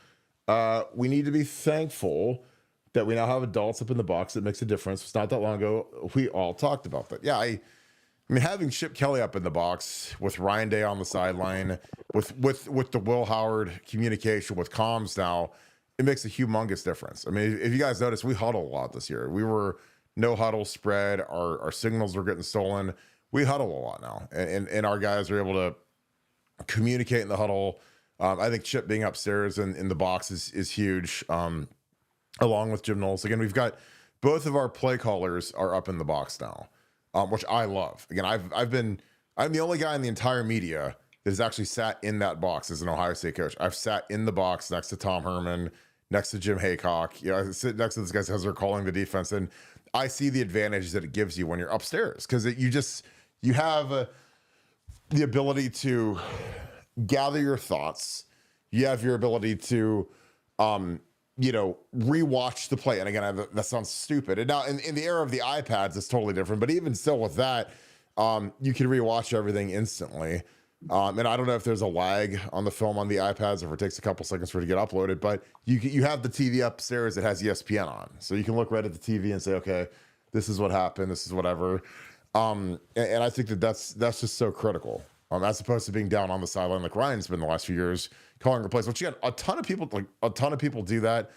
We need to be thankful that we now have adults up in the box. That makes a difference. It's not that long ago we all talked about that. Yeah, I mean, having Chip Kelly up in the box with Ryan Day on the sideline, with the Will Howard communication with comms now, it makes a humongous difference. I mean, if you guys notice, we huddle a lot this year. We were no huddle spread. Our signals were getting stolen. We huddle a lot now, and our guys are able to communicate in the huddle. I think Chip being upstairs in the box is huge. Along with Jim Knowles. Again, we've got both of our play callers are up in the box now, which I love. Again, I'm the only guy in the entire media that has actually sat in that box as an Ohio State coach. I've sat in the box next to Tom Herman, next to Jim Haycock. I sit next to these guys as they're calling the defense, and I see the advantage that it gives you when you're upstairs, because you have the ability to gather your thoughts. You have your ability to rewatch the play. And again, that sounds stupid. And now in the era of the iPads, it's totally different. But even still with that, you can rewatch everything instantly. And I don't know if there's a lag on the film on the iPads, if it takes a couple seconds for it to get uploaded, but you have the TV upstairs that has ESPN on. So you can look right at the TV and say, okay, this is what happened. This is whatever. And I think that's just so critical. As opposed to being down on the sideline like Ryan's been the last few years, calling replays, which again, a ton of people do that.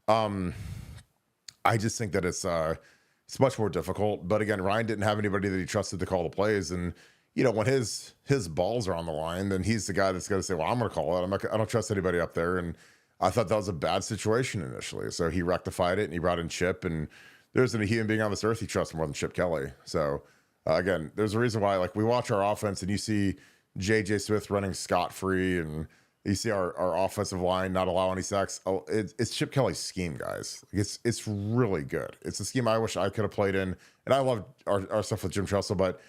I just think that it's much more difficult. But again, Ryan didn't have anybody that he trusted to call the plays, and when his balls are on the line, then he's the guy that's going to say, "Well, I'm going to call it. I don't trust anybody up there." And I thought that was a bad situation initially, so he rectified it and he brought in Chip. And there isn't a human being on this earth he trusts more than Chip Kelly. So again, there's a reason why, like, we watch our offense and you see JJ Smith running scot-free, and you see our offensive line not allow any sacks. Oh, it's Chip Kelly's scheme, guys. It's really good. It's a scheme I wish I could have played in. And I love our stuff with Jim Tressel, but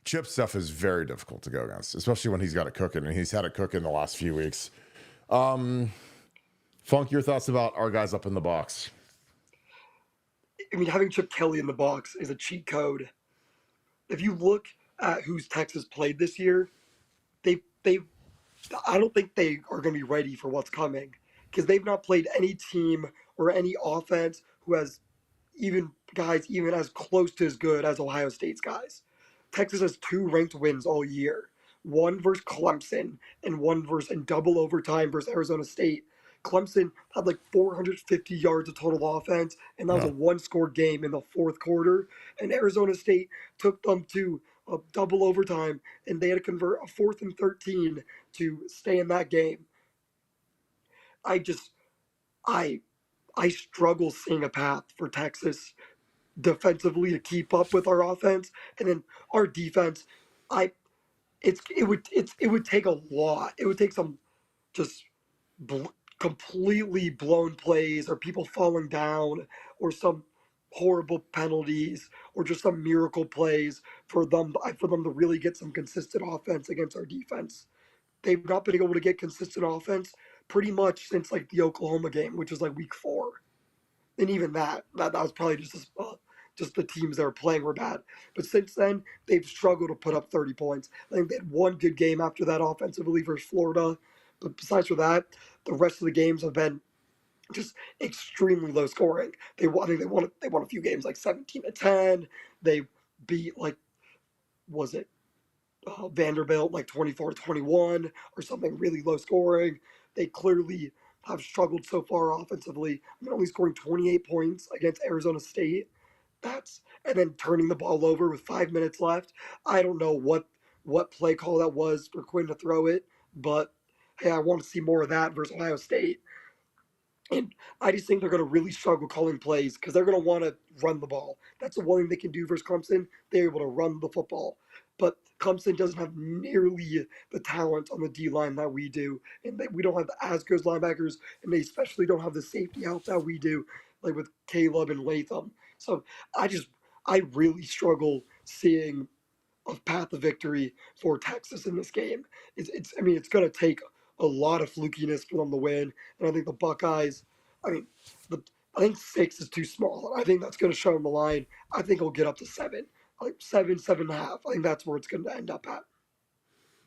Chip's stuff is very difficult to go against, especially when he's got it cooking, and he's had it cooking the last few weeks. Funk, your thoughts about our guys up in the box? I mean, having Chip Kelly in the box is a cheat code. If you look at who's Texas played this year, they I don't think they are going to be ready for what's coming, because they've not played any team or any offense who has even as close to as good as Ohio State's guys. Texas has 2 ranked wins all year. One versus Clemson and one versus in double overtime versus Arizona State. Clemson had like 450 yards of total offense, and that was a one-score game in the fourth quarter. And Arizona State took them to a double overtime, and they had to convert a 4th and 13 to stay in that game. I struggle seeing a path for Texas defensively to keep up with our offense, and then our defense. It would take a lot. It would take some just completely blown plays, or people falling down, or some horrible penalties, or just some miracle plays for them to really get some consistent offense against our defense. They've not been able to get consistent offense pretty much since like the Oklahoma game, which was like week 4. And even that was probably just the teams that were playing were bad. But since then, they've struggled to put up 30 points. I think they had one good game after that offensively versus Florida. But besides for that, the rest of the games have been just extremely low scoring. I think they won a few games like 17-10. They beat was it Vanderbilt like 24-21 or something really low scoring. They clearly have struggled so far offensively. I mean, only scoring 28 points against Arizona State. And then turning the ball over with 5 minutes left. I don't know what play call that was for Quinn to throw it, but hey, I want to see more of that versus Ohio State. And I just think they're going to really struggle calling plays, because they're going to want to run the ball. That's the one thing they can do versus Clemson. They're able to run the football. But Clemson doesn't have nearly the talent on the D-line that we do. And we don't have as good linebackers, and they especially don't have the safety help that we do, like with Caleb and Latham. So I really struggle seeing a path of victory for Texas in this game. It's going to take a lot of flukiness for them to win, and I think the Buckeyes. I mean, I think 6 is too small. I think that's going to show them the line. I think it'll get up to 7, like 7.5. I think that's where it's going to end up at.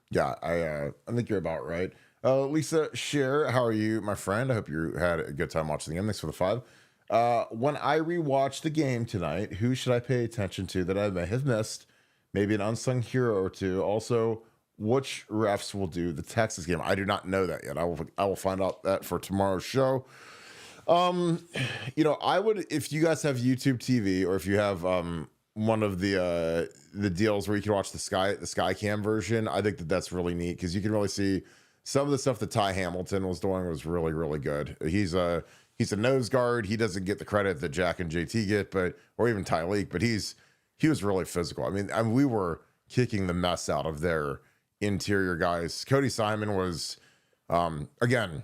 Yeah, I think you're about right. Lisa Shear, how are you, my friend? I hope you had a good time watching the game. Thanks for the 5. When I rewatch the game tonight, who should I pay attention to that I may have missed? Maybe an unsung hero or two. Also, which refs will do the Texas game? I do not know that yet. I will find out that for tomorrow's show. I would, if you guys have YouTube TV, or if you have one of the deals where you can watch the Sky Cam version, I think that's really neat, because you can really see some of the stuff that Ty Hamilton was doing was really, really good. He's a nose guard. He doesn't get the credit that Jack and JT get, or even Tyleek, but he was really physical. I mean, we were kicking the mess out of their interior guys. Cody Simon was, again,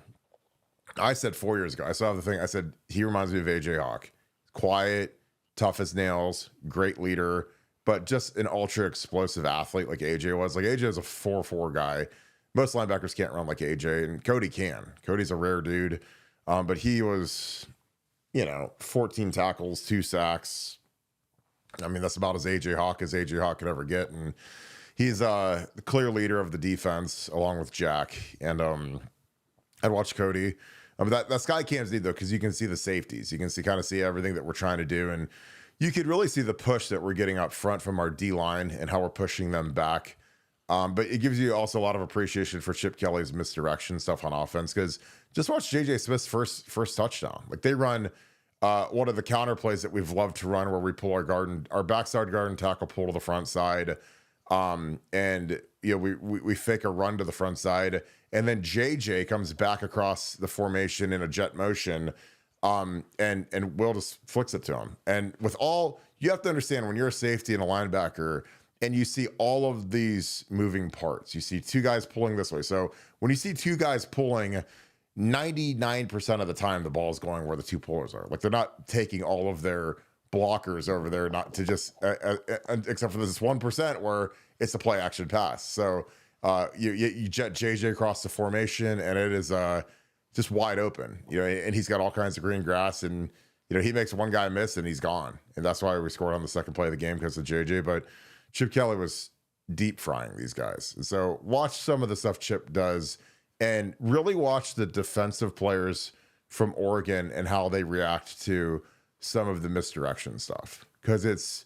I said 4 years ago, I saw the thing, I said, he reminds me of AJ Hawk. Quiet, tough as nails, great leader, but just an ultra explosive athlete like AJ was. Like, AJ is a 4.4 guy. Most linebackers can't run like AJ, and Cody can. Cody's a rare dude. But he was, 14 tackles, 2 sacks. I mean, that's about as AJ Hawk could ever get. And he's the clear leader of the defense along with Jack. And I'd watch Cody. That sky cam's neat though, because you can see the safeties. You can kind of see everything that we're trying to do, and you could really see the push that we're getting up front from our D line and how we're pushing them back. But it gives you also a lot of appreciation for Chip Kelly's misdirection stuff on offense, because just watch JJ Smith's first touchdown. Like they run one of the counter plays that we've loved to run, where we pull our backside guard and tackle pull to the front side, and we fake a run to the front side, and then JJ comes back across the formation in a jet motion, and Will just flicks it to him. And you have to understand, when you're a safety and a linebacker and you see all of these moving parts, you see two guys pulling this way. So when you see two guys pulling, 99% of the time the ball is going where the two pullers are. Like they're not taking all of their blockers over there, not to just except for this 1% where it's a play action pass. So you jet JJ across the formation, and it is just wide open, and he's got all kinds of green grass, and he makes one guy miss and he's gone. And that's why we scored on the second play of the game, because of JJ. But Chip Kelly was deep frying these guys. And so watch some of the stuff Chip does, and really watch the defensive players from Oregon and how they react to some of the misdirection stuff, because it's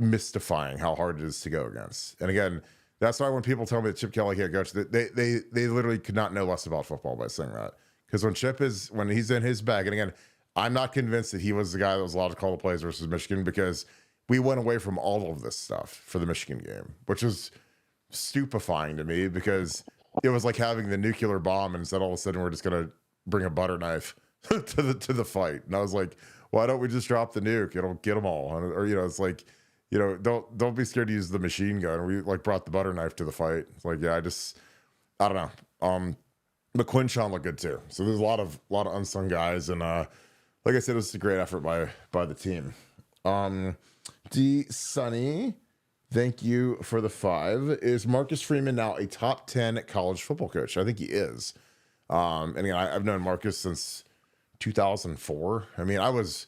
mystifying how hard it is to go against. And again, that's why when people tell me that Chip Kelly can't coach, they literally could not know less about football by saying that. Because when he's in his bag, and again, I'm not convinced that he was the guy that was allowed to call the plays versus Michigan, because we went away from all of this stuff for the Michigan game, which is stupefying to me, because it was like having the nuclear bomb, and instead all of a sudden we're just going to bring a butter knife to the fight. And I was like, why don't we just drop the nuke? It'll get them all. Or it's like, don't be scared to use the machine gun. We like brought the butter knife to the fight. It's like, yeah, I don't know. But Quinshawn looked good too. So there's a lot of unsung guys, and like I said, it was a great effort by the team. D Sunny, thank you for the 5. Is Marcus Freeman now a top 10 college football coach? I think he is. And again, I've known Marcus since 2004. I mean, I was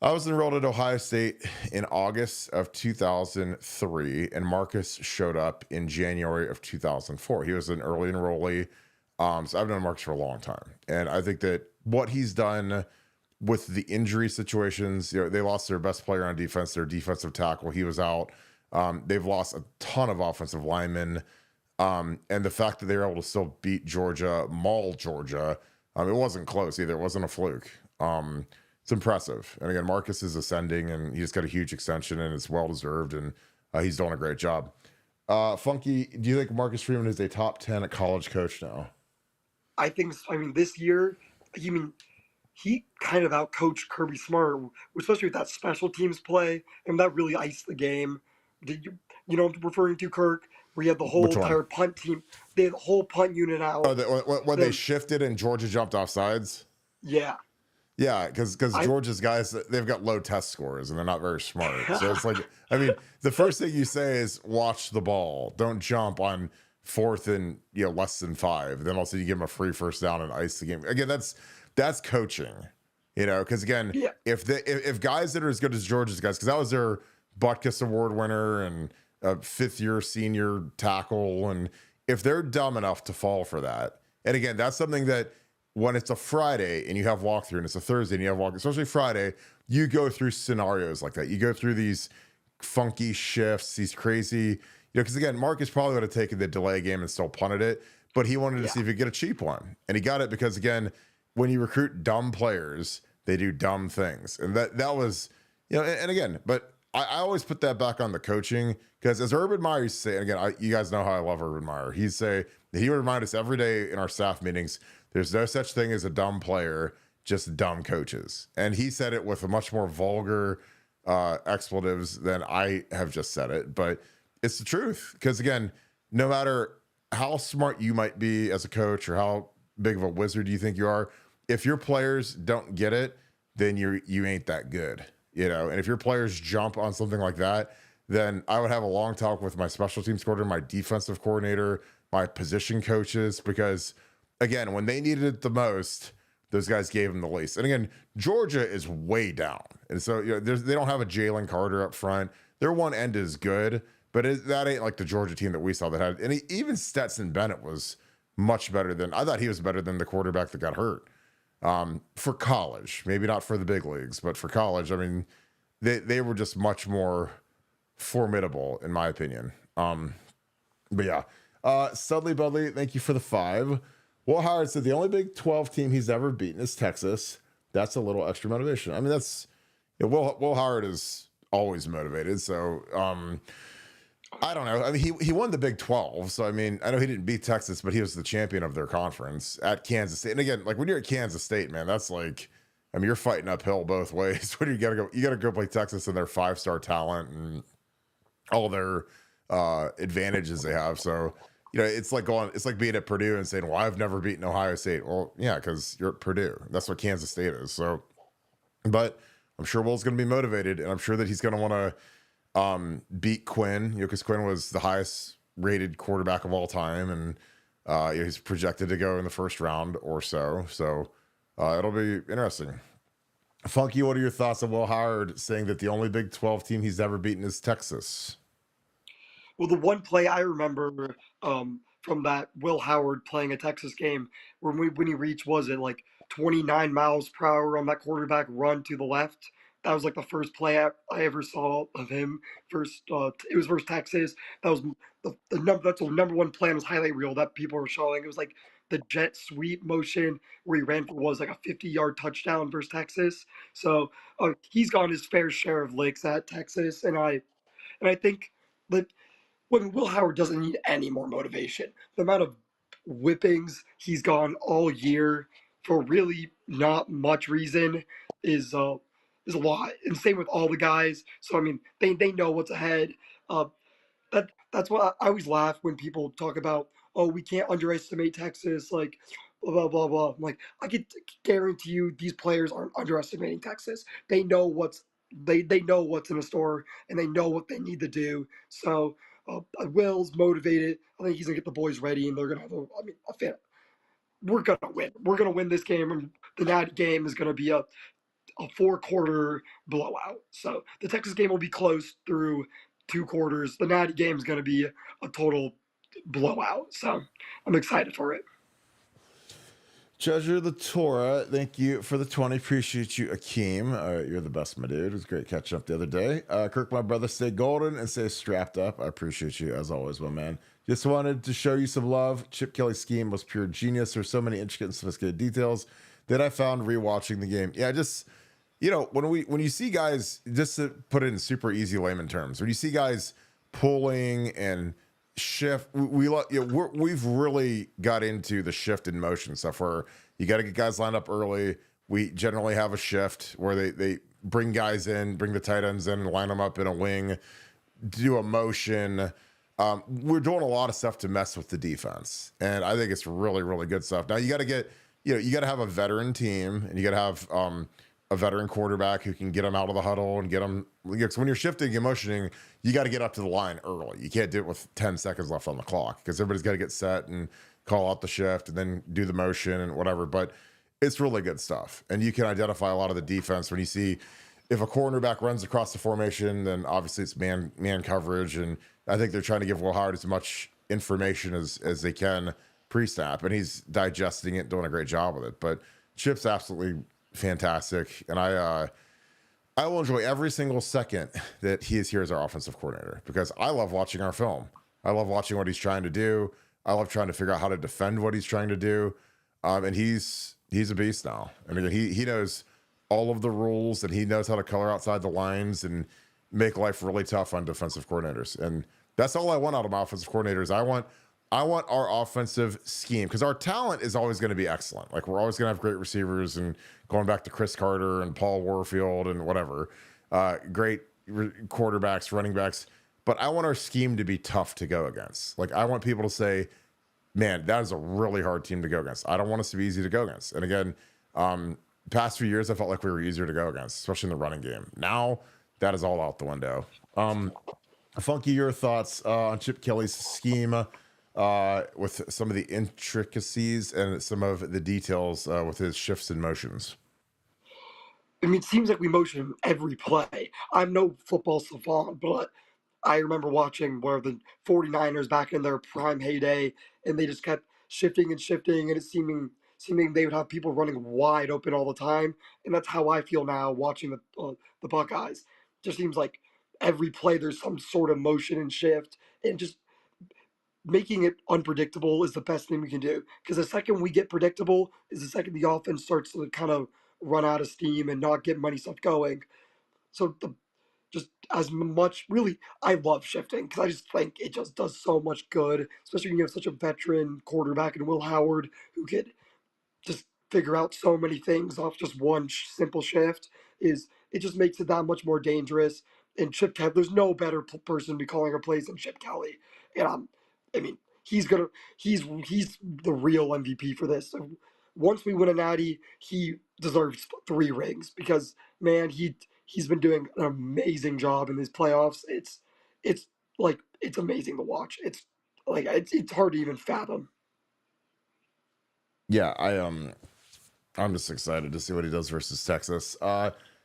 enrolled at Ohio State in August of 2003, and Marcus showed up in January of 2004. He was an early enrollee. So I've known Marcus for a long time. And I think that what he's done with the injury situations, they lost their best player on defense, their defensive tackle. He was out. They've lost a ton of offensive linemen. And the fact that they were able to still beat Georgia, maul Georgia, it wasn't close either. It wasn't a fluke. It's impressive. And again, Marcus is ascending, and he just got a huge extension, and it's well-deserved, and he's doing a great job. Funky, do you think Marcus Freeman is a top 10 college coach now? I think, this year, he kind of outcoached Kirby Smart, especially with that special teams play, and that really iced the game. You know what I'm referring to, Kirk? Where you had the whole entire punt team. They had the whole punt unit out. Oh, when they shifted and Georgia jumped off sides? Yeah. Yeah, because Georgia's guys, they've got low test scores, and they're not very smart. So it's like, the first thing you say is watch the ball. Don't jump on 4th and less than 5. Then also you give them a free first down and ice the game. Again, that's coaching, because again, if guys that are as good as Georgia's guys, because that was their Butkus Award winner and a 5th-year senior tackle, and if they're dumb enough to fall for that, and again, that's something that when it's a Friday and you have walkthrough, and it's a Thursday and you have walkthrough, especially Friday, you go through scenarios like that. You go through these funky shifts, these crazy, because again, Marcus probably would have taken the delay game and still punted it, but he wanted to see if he could get a cheap one, and he got it because again, when you recruit dumb players, they do dumb things. And that was, and again, but I always put that back on the coaching, because as Urban Meyer used to say, and again, you guys know how I love Urban Meyer. He would remind us every day in our staff meetings, there's no such thing as a dumb player, just dumb coaches. And he said it with a much more vulgar expletives than I have just said it, but it's the truth. Because again, no matter how smart you might be as a coach or how big of a wizard you think you are, if your players don't get it, then you ain't that good, and if your players jump on something like that, then I would have a long talk with my special teams coordinator, my defensive coordinator, my position coaches, because again, when they needed it the most, those guys gave them the least. And again, Georgia is way down, and so they don't have a Jalen Carter up front. Their one end is good, but that ain't like the Georgia team that we saw that had. And even Stetson Bennett was much better than I thought he was better than the quarterback that got hurt for college. Maybe not for the big leagues, but for college, I mean, they were just much more formidable in my opinion. But yeah, Studley Budley, thank you for the 5. Will Howard said the only Big 12 team he's ever beaten is Texas. That's a little extra motivation. I mean, that's Will Howard is always motivated. So I don't know. I mean, he won the Big 12. So I mean, I know he didn't beat Texas, but he was the champion of their conference at Kansas State. And again, like when you're at Kansas State, man, that's like, I mean, you're fighting uphill both ways. When you gotta go play Texas and their 5-star talent and all their advantages they have. So, it's like being at Purdue and saying, well, I've never beaten Ohio State. Well, yeah, because you're at Purdue. That's what Kansas State is. So, but I'm sure Will's going to be motivated, and I'm sure that he's going to want to beat Quinn, because Quinn was the highest rated quarterback of all time. And he's projected to go in the first round or so. So it'll be interesting. Funky, what are your thoughts on Will Howard saying that the only Big 12 team he's ever beaten is Texas? Well, the one play I remember from that Will Howard playing a Texas game when he reached, was it like 29 miles per hour on that quarterback run to the left? That was like the first play I ever saw of him. It was versus Texas. That was that's the number one play on his highlight reel that people were showing. It was like the jet sweep motion where he ran for was like a 50-yard touchdown versus Texas. So he's gotten his fair share of licks at Texas, and I think that when Will Howard doesn't need any more motivation. The amount of whippings he's gone all year for really not much reason is a lot. And same with all the guys. So I mean, they know what's ahead. Uh, that's why I always laugh when people talk about, oh, we can't underestimate Texas, like blah blah blah blah. I'm like, I can guarantee you these players aren't underestimating Texas. They know what's in the store, and they know what they need to do. So Will's motivated. I think he's gonna get the boys ready, and they're gonna have a fan. We're gonna win. We're gonna win this game, and the Natty game is gonna be a 4-quarter blowout. So the Texas game will be close through 2 quarters. The Natty game is gonna be a total blowout. So I'm excited for it. Treasure the Torah, thank you for the 20. Appreciate you, Akeem. You're the best, my dude. It was great catching up the other day. Kirk, my brother, stay golden and stay strapped up. I appreciate you as always, my man. Just wanted to show you some love. Chip Kelly's scheme was pure genius. There's so many intricate and sophisticated details that I found rewatching the game. Yeah, just when you see guys, just to put it in super easy layman terms, when you see guys pulling and shift, we've really got into the shift in motion stuff where you got to get guys lined up early. We generally have a shift where they bring guys in, bring the tight ends in and line them up in a wing, do a motion. We're doing a lot of stuff to mess with the defense, and I think it's really, really good stuff. Now you got to get, you got to have a veteran team, and you got to have a veteran quarterback who can get them out of the huddle and get them. Because when you're shifting and motioning, you got to get up to the line early. You can't do it with 10 seconds left on the clock because everybody's got to get set and call out the shift and then do the motion and whatever. But it's really good stuff. And you can identify a lot of the defense when you see if a cornerback runs across the formation, then obviously it's man coverage. And I think they're trying to give Will Howard as much information as they can pre-snap, and he's digesting it, doing a great job with it. But Chip's absolutely fantastic, and I will enjoy every single second that he is here as our offensive coordinator because I love watching our film. I love watching what he's trying to do. I love trying to figure out how to defend what he's trying to do. And he's a beast now. I mean, he knows all of the rules, and he knows how to color outside the lines and make life really tough on defensive coordinators. And that's all I want out of my offensive coordinators. I want our offensive scheme, because our talent is always going to be excellent. Like, we're always going to have great receivers, and going back to Chris Carter and Paul Warfield and whatever, great quarterbacks, running backs. But I want our scheme to be tough to go against. Like, I want people to say, man, that is a really hard team to go against. I don't want us to be easy to go against. And again, past few years, I felt like we were easier to go against, especially in the running game. Now, that is all out the window. Funky, your thoughts on Chip Kelly's scheme with some of the intricacies and some of the details with his shifts and motions? I mean, it seems like we motion him every play. I'm no football savant, but I remember watching where the 49ers back in their prime heyday, and they just kept shifting and shifting, and it seeming they would have people running wide open all the time, and that's how I feel now watching the Buckeyes. Just seems like every play there's some sort of motion and shift, and just making it unpredictable is the best thing we can do. Because the second we get predictable is the second the offense starts to kind of run out of steam and not get many stuff going. So the just as much really I love shifting because I just think it just does so much good, especially when you have such a veteran quarterback in Will Howard who could just figure out so many things off just one simple shift. Is it just makes it that much more dangerous. And Chip Kelly, there's no better person to be calling our plays than Chip Kelly. And I mean, he's the real MVP for this. So once we win a natty, he deserves 3 rings because man, he's been doing an amazing job in these playoffs. It's like it's amazing to watch. It's hard to even fathom. Yeah, I'm just excited to see what he does versus Texas.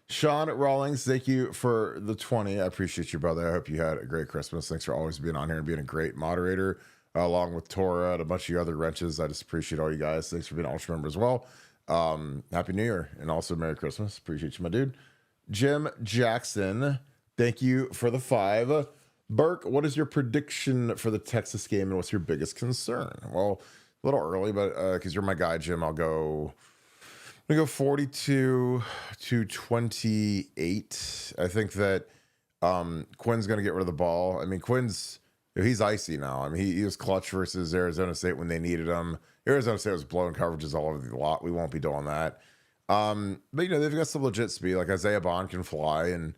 Sean Rawlings, thank you for the 20. I appreciate you, brother. I hope you had a great Christmas. Thanks for always being on here and being a great moderator, along with Tora and a bunch of you other wrenches. I just appreciate all you guys. Thanks for being an Ultra member as well. Happy New Year and also Merry Christmas. Appreciate you, my dude. Jim Jackson, thank you for the 5. Burke, what is your prediction for the Texas game and what's your biggest concern? Well, a little early, but because you're my guy, Jim, I'm gonna go 42-28. I think that Quinn's gonna get rid of the ball. I mean, he's icy now. I mean, he was clutch versus Arizona State when they needed him. Arizona State was blowing coverages all over the lot. We won't be doing that. But they've got some legit speed. Like Isaiah Bond can fly, and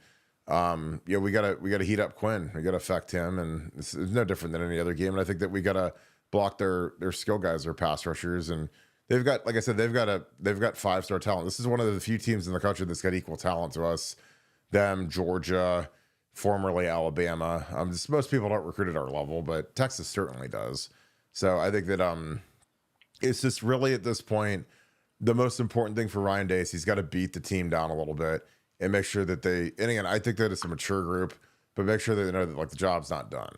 we gotta heat up Quinn. We gotta affect him, and it's no different than any other game. And I think that we gotta block their skill guys, their pass rushers, and they've got, like I said, they've got 5-star talent. This is one of the few teams in the country that's got equal talent to us. Them, Georgia, formerly Alabama. Most people don't recruit at our level, but Texas certainly does. So I think that it's just really at this point the most important thing for Ryan Day is he's got to beat the team down a little bit and make sure that and again, I think that it's a mature group, but make sure that they know that like the job's not done.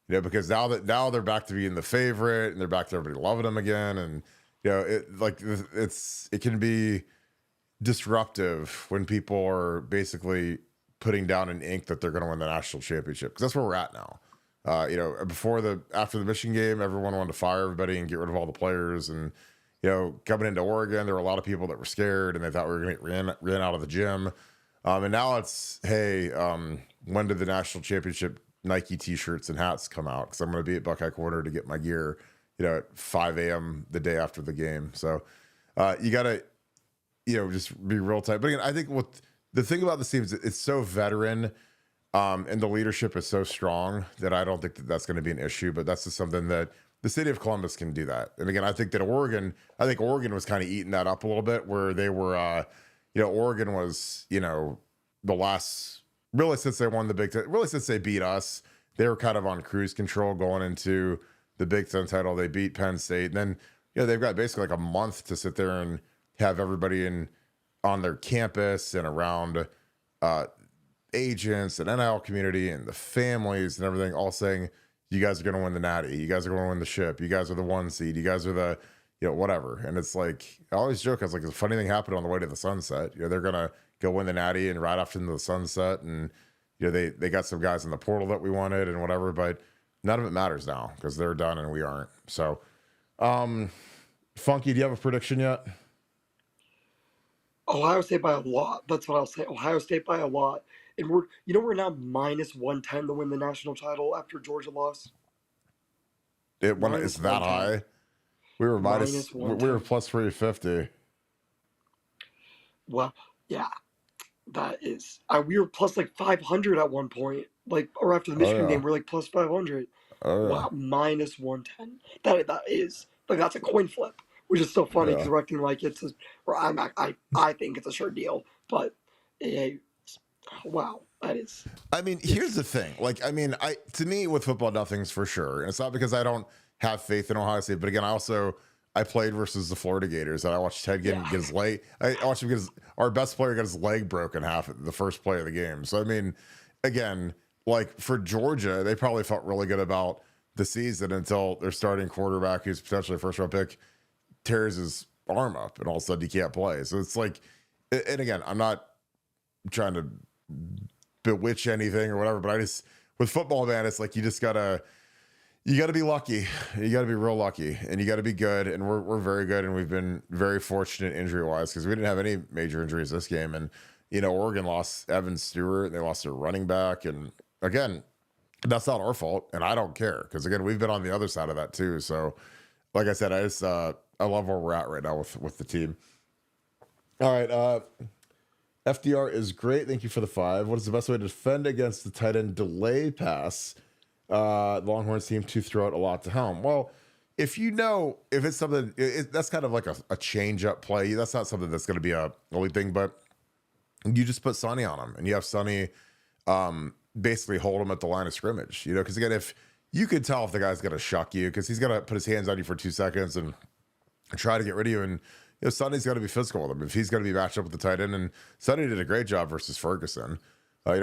Because now they're back to being the favorite and they're back to everybody loving them again. And, it can be disruptive when people are basically putting down in ink that they're going to win the national championship. Cause that's where we're at now. After the Michigan game, everyone wanted to fire everybody and get rid of all the players. And, coming into Oregon, there were a lot of people that were scared and they thought we were going to get ran out of the gym. And now it's, hey, when did the national championship Nike t-shirts and hats come out? Because I'm going to be at Buckeye Corner to get my gear, at 5 a.m. the day after the game. So you got to, just be real tight. But again, I think what the thing about this team is it's so veteran and the leadership is so strong that I don't think that that's going to be an issue. But that's just something that the city of Columbus can do that. And again, I think Oregon was kind of eating that up a little bit where they were, Oregon was, the last, really since they won the Big Ten, really since they beat us, they were kind of on cruise control going into the Big Ten title. They beat Penn State. And then, they've got basically like a month to sit there and have everybody on their campus and around agents and NIL community and the families and everything all saying, you guys are going to win the natty. You guys are going to win the ship. You guys are the 1 seed. You guys are the, whatever. And it's like, I always joke, I was like, a funny thing happened on the way to the sunset. They're going to go win the natty and ride off into the sunset. And, they got some guys in the portal that we wanted and whatever, but none of it matters now because they're done and we aren't. So, Funky, do you have a prediction yet? Ohio State by a lot. That's what I'll say. Ohio State by a lot. And we're now -110 to win the national title after Georgia lost. It's that high. We were we were plus 350. Well, yeah, that is. We were plus like 500 at one point. Or after the Michigan game, we're like plus 500. Wow, -110. That is that's a coin flip, which is so funny because we're acting like it's I think it's a sure deal, but wow, that is. I mean, here's the thing. To me with football, nothing's for sure, and it's not because I don't have faith in Ohio State, but again, I played versus the Florida Gators, and I watched Ted get his leg. I watched him our best player got his leg broken half at the first play of the game. So I mean, again, like for Georgia, they probably felt really good about the season until their starting quarterback, who's potentially a first round pick, tears his arm up and all of a sudden he can't play. So it's like, and again, I'm not trying to bewitch anything or whatever, but I just, with football, man, it's like you gotta be lucky. You gotta be real lucky, and you gotta be good. And we're very good, and we've been very fortunate injury wise because we didn't have any major injuries this game. And Oregon lost Evan Stewart, and they lost their running back, and again, that's not our fault, and I don't care because again, we've been on the other side of that too. So, like I said, I love where we're at right now with the team. All right, FDR is great. Thank you for the 5. What is the best way to defend against the tight end delay pass? Longhorns seem to throw it a lot to Helm. Well, if it's something, that's kind of like a change up play. That's not something that's going to be a only thing, but you just put Sonny on him and you have Sonny basically hold him at the line of scrimmage, because again, if you could tell if the guy's going to shuck you because he's going to put his hands on you for 2 seconds and try to get rid of you. And Sonny's got to be physical with him if he's going to be matched up with the tight end. And Sonny did a great job versus Ferguson.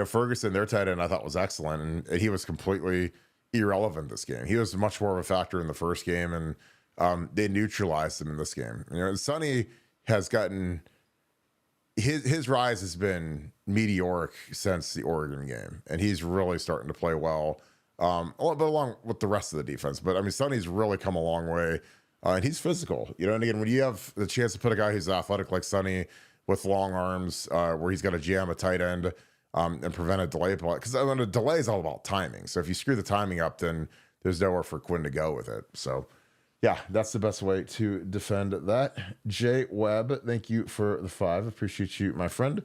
Ferguson, their tight end, I thought was excellent, and he was completely irrelevant this game. He was much more of a factor in the first game, and they neutralized him in this game. Sonny has gotten his rise has been meteoric since the Oregon game, and he's really starting to play well, but along with the rest of the defense. But I mean, Sonny's really come a long way. And he's physical, and again, when you have the chance to put a guy who's athletic like Sonny with long arms, where he's got to jam a tight end and prevent a delay, because a delay is all about timing. So if you screw the timing up, then there's nowhere for Quinn to go with it. So yeah, that's the best way to defend that. Jay Webb, thank you for the 5. Appreciate you, my friend.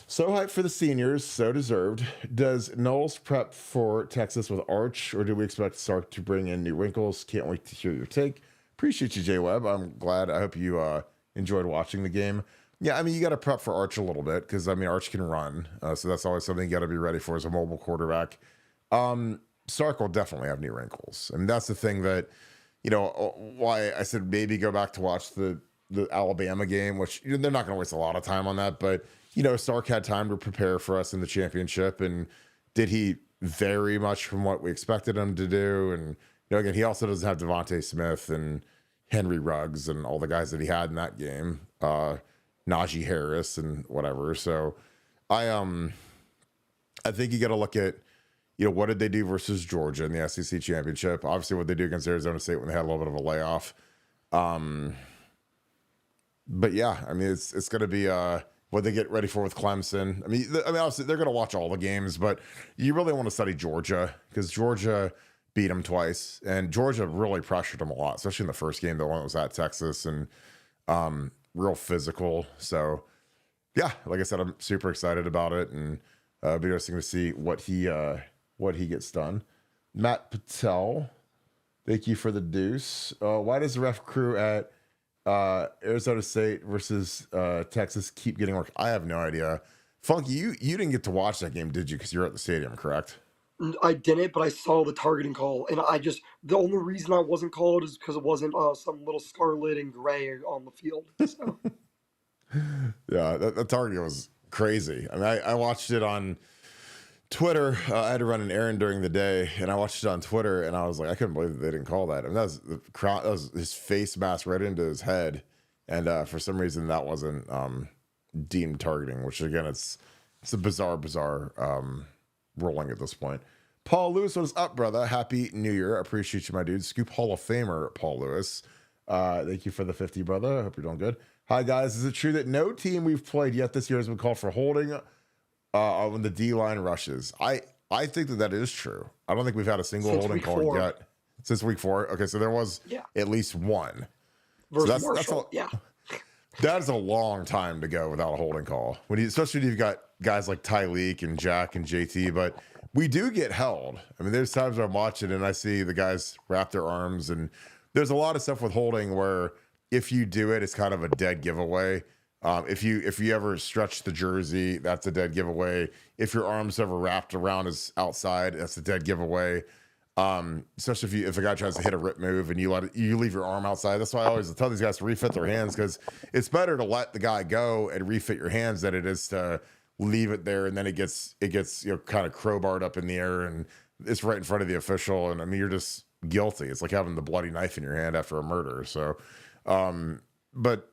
So hyped for the seniors, so deserved. Does Knowles prep for Texas with Arch, or do we expect Sark to bring in new wrinkles? Can't wait to hear your take. Appreciate you, Jay Webb. I'm glad. I hope you enjoyed watching the game. Yeah, I mean, you got to prep for Arch a little bit because, I mean, Arch can run. So that's always something you got to be ready for as a mobile quarterback. Sark will definitely have new wrinkles. I mean, that's the thing that, why I said maybe go back to watch the Alabama game, which they're not going to waste a lot of time on that. But, Sark had time to prepare for us in the championship. And did he vary much from what we expected him to do? And, again, he also doesn't have Devontae Smith and Henry Ruggs and all the guys that he had in that game. Najee Harris and whatever. So I think you got to look at, what did they do versus Georgia in the SEC championship? Obviously what they do against Arizona State when they had a little bit of a layoff. But yeah, I mean, it's going to be what they get ready for with Clemson. I mean, obviously they're going to watch all the games, but you really want to study Georgia because Georgia beat them twice and Georgia really pressured them a lot, especially in the first game, the one that was at Texas, and real physical. So yeah, like I said, I'm super excited about it, and it'll be interesting to see what he gets done. Matt Patel, thank you for the deuce. Why does the ref crew at Arizona State versus Texas keep getting work? I have no idea. Funky, you didn't get to watch that game, did you? Because you're at the stadium, correct? I didn't, but I saw the targeting call, and the only reason I wasn't called is because it wasn't some little scarlet and gray on the field. So. Yeah, the targeting was crazy. I mean, I watched it on Twitter. I had to run an errand during the day, and I watched it on Twitter, and I was like, I couldn't believe that they didn't call that. I mean, that was the crowd. That was his face mask right into his head, and for some reason that wasn't deemed targeting. Which again, it's a bizarre ruling at this point. Paul Lewis, what is up, brother? Happy New Year. I appreciate you, my dude. Scoop Hall of Famer, Paul Lewis. Thank you for the 50, brother. I hope you're doing good. Hi, guys. Is it true that no team we've played yet this year has been called for holding when the D-line rushes? I think that is true. I don't think we've had a single holding call yet since week 4. Okay, so there was at least one. Versus so Marshall, that is a long time to go without a holding call. Especially when you've got guys like Tyleek and Jack and JT, but we do get held. I mean, there's times where I'm watching and I see the guys wrap their arms, and there's a lot of stuff with holding where if you do it, it's kind of a dead giveaway. If you ever stretch the jersey, that's a dead giveaway. If your arm's ever wrapped around his outside, that's a dead giveaway. Especially if a guy tries to hit a rip move and you leave your arm outside. That's why I always tell these guys to refit their hands, because it's better to let the guy go and refit your hands than it is to leave it there, and then it gets kind of crowbarred up in the air, and it's right in front of the official, and I mean you're just guilty. It's like having the bloody knife in your hand after a murder. So, but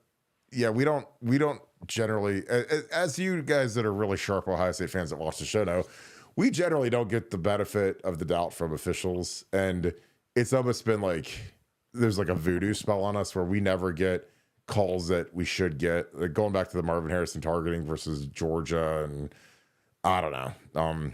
yeah, we don't generally, as you guys that are really sharp Ohio State fans that watch the show know, we generally don't get the benefit of the doubt from officials, and it's almost been like there's like a voodoo spell on us where we never get calls that we should get. Like going back to the Marvin Harrison targeting versus Georgia, and I don't know.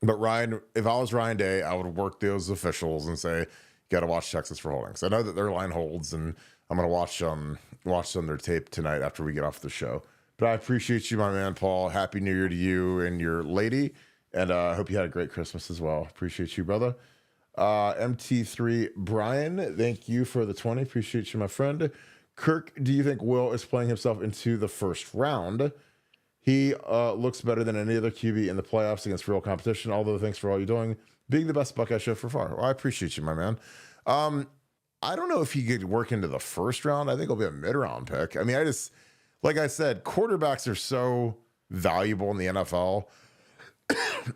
But Ryan, if I was Ryan Day, I would work those officials and say, you got to watch Texas for holding. So I know that their line holds, and I'm going to watch some of their tape tonight after we get off the show. But I appreciate you, my man, Paul. Happy New Year to you and your lady. And I hope you had a great Christmas as well. Appreciate you, brother. MT3 Brian, thank you for the 20. Appreciate you, my friend. Kirk, do you think Will is playing himself into the first round? He looks better than any other QB in the playoffs against real competition. Although, thanks for all you're doing. Being the best Buckeye show for far. Well, I appreciate you, my man. I don't know if he could work into the first round. I think it'll be a mid-round pick. I mean, like I said, quarterbacks are so valuable in the NFL.